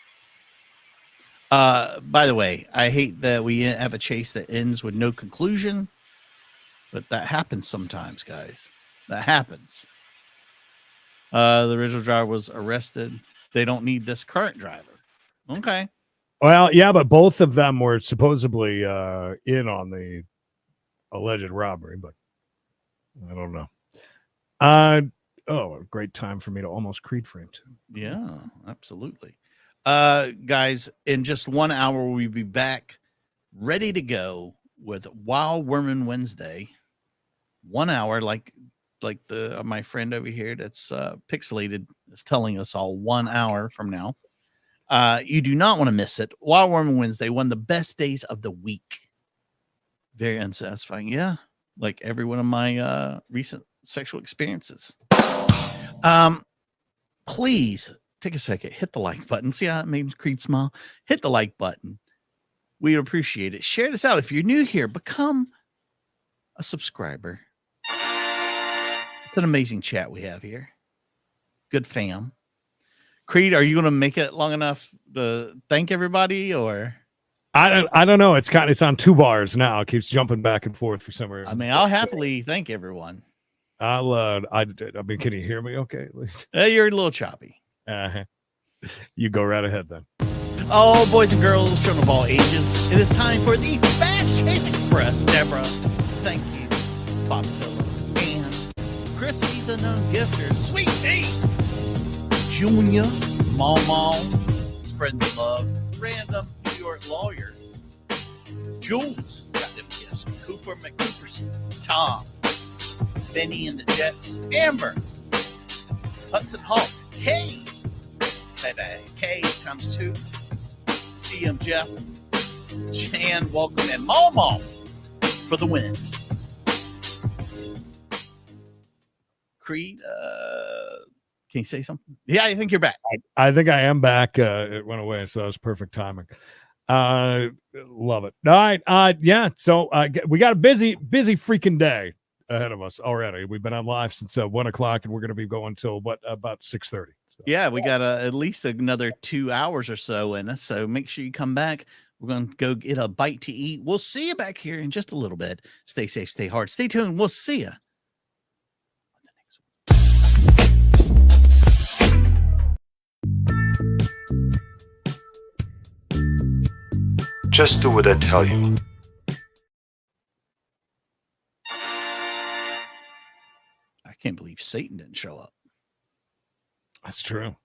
By the way, I hate that we have a chase that ends with no conclusion, but that happens sometimes, guys. That happens. The original driver was arrested. They don't need this current driver. Okay. Well, yeah, but both of them were supposedly in on the alleged robbery, but I don't know. A great time for me to almost Creed frame too. Yeah, absolutely. Guys, in just 1 hour, we'll be back ready to go with Wild Worman Wednesday. 1 hour, like the my friend over here that's pixelated is telling us all 1 hour from now. You do not want to miss it. Wild Worman Wednesday, one of the best days of the week. Very unsatisfying. Yeah, like every one of my recent sexual experiences. Please take a second, hit the like button. See how it made Creed smile? Hit the like button. We appreciate it. Share this out. If you're new here, become a subscriber. It's an amazing chat we have here. Good fam. Creed, are you going to make it long enough to thank everybody, or? I don't know. It's on 2 bars now. It keeps jumping back and forth for some reason. I mean, I'll happily thank everyone. I mean, can you hear me okay, at least? You're a little choppy. You go right ahead then. Oh, boys and girls, children of all ages, it is time for the Fast Chase Express. Deborah, thank you. Bob Silver and Chrissy's unknown gifter, Sweet Tea, Junior, Mom, spreading the love, random New York lawyer, Jules, got them gifts, Cooper McCooperson, Tom, Benny and the Jets, Amber, Hudson Hawk, K, K times 2, CM Jeff, Jan, welcome, and Mom for the win. Creed, can you say something? Yeah, I think you're back. I think I am back. It went away, so that was perfect timing. Love it. All right. Yeah. So we got a busy freaking day ahead of us already. We've been on live since 1 o'clock, and we're going to be going till about 6:30. So. Yeah, we got at least another 2 hours or so in us. So make sure you come back. We're going to go get a bite to eat. We'll see you back here in just a little bit. Stay safe, stay hard, stay tuned. We'll see you. Just do what I tell you. I can't believe Satan didn't show up. That's true.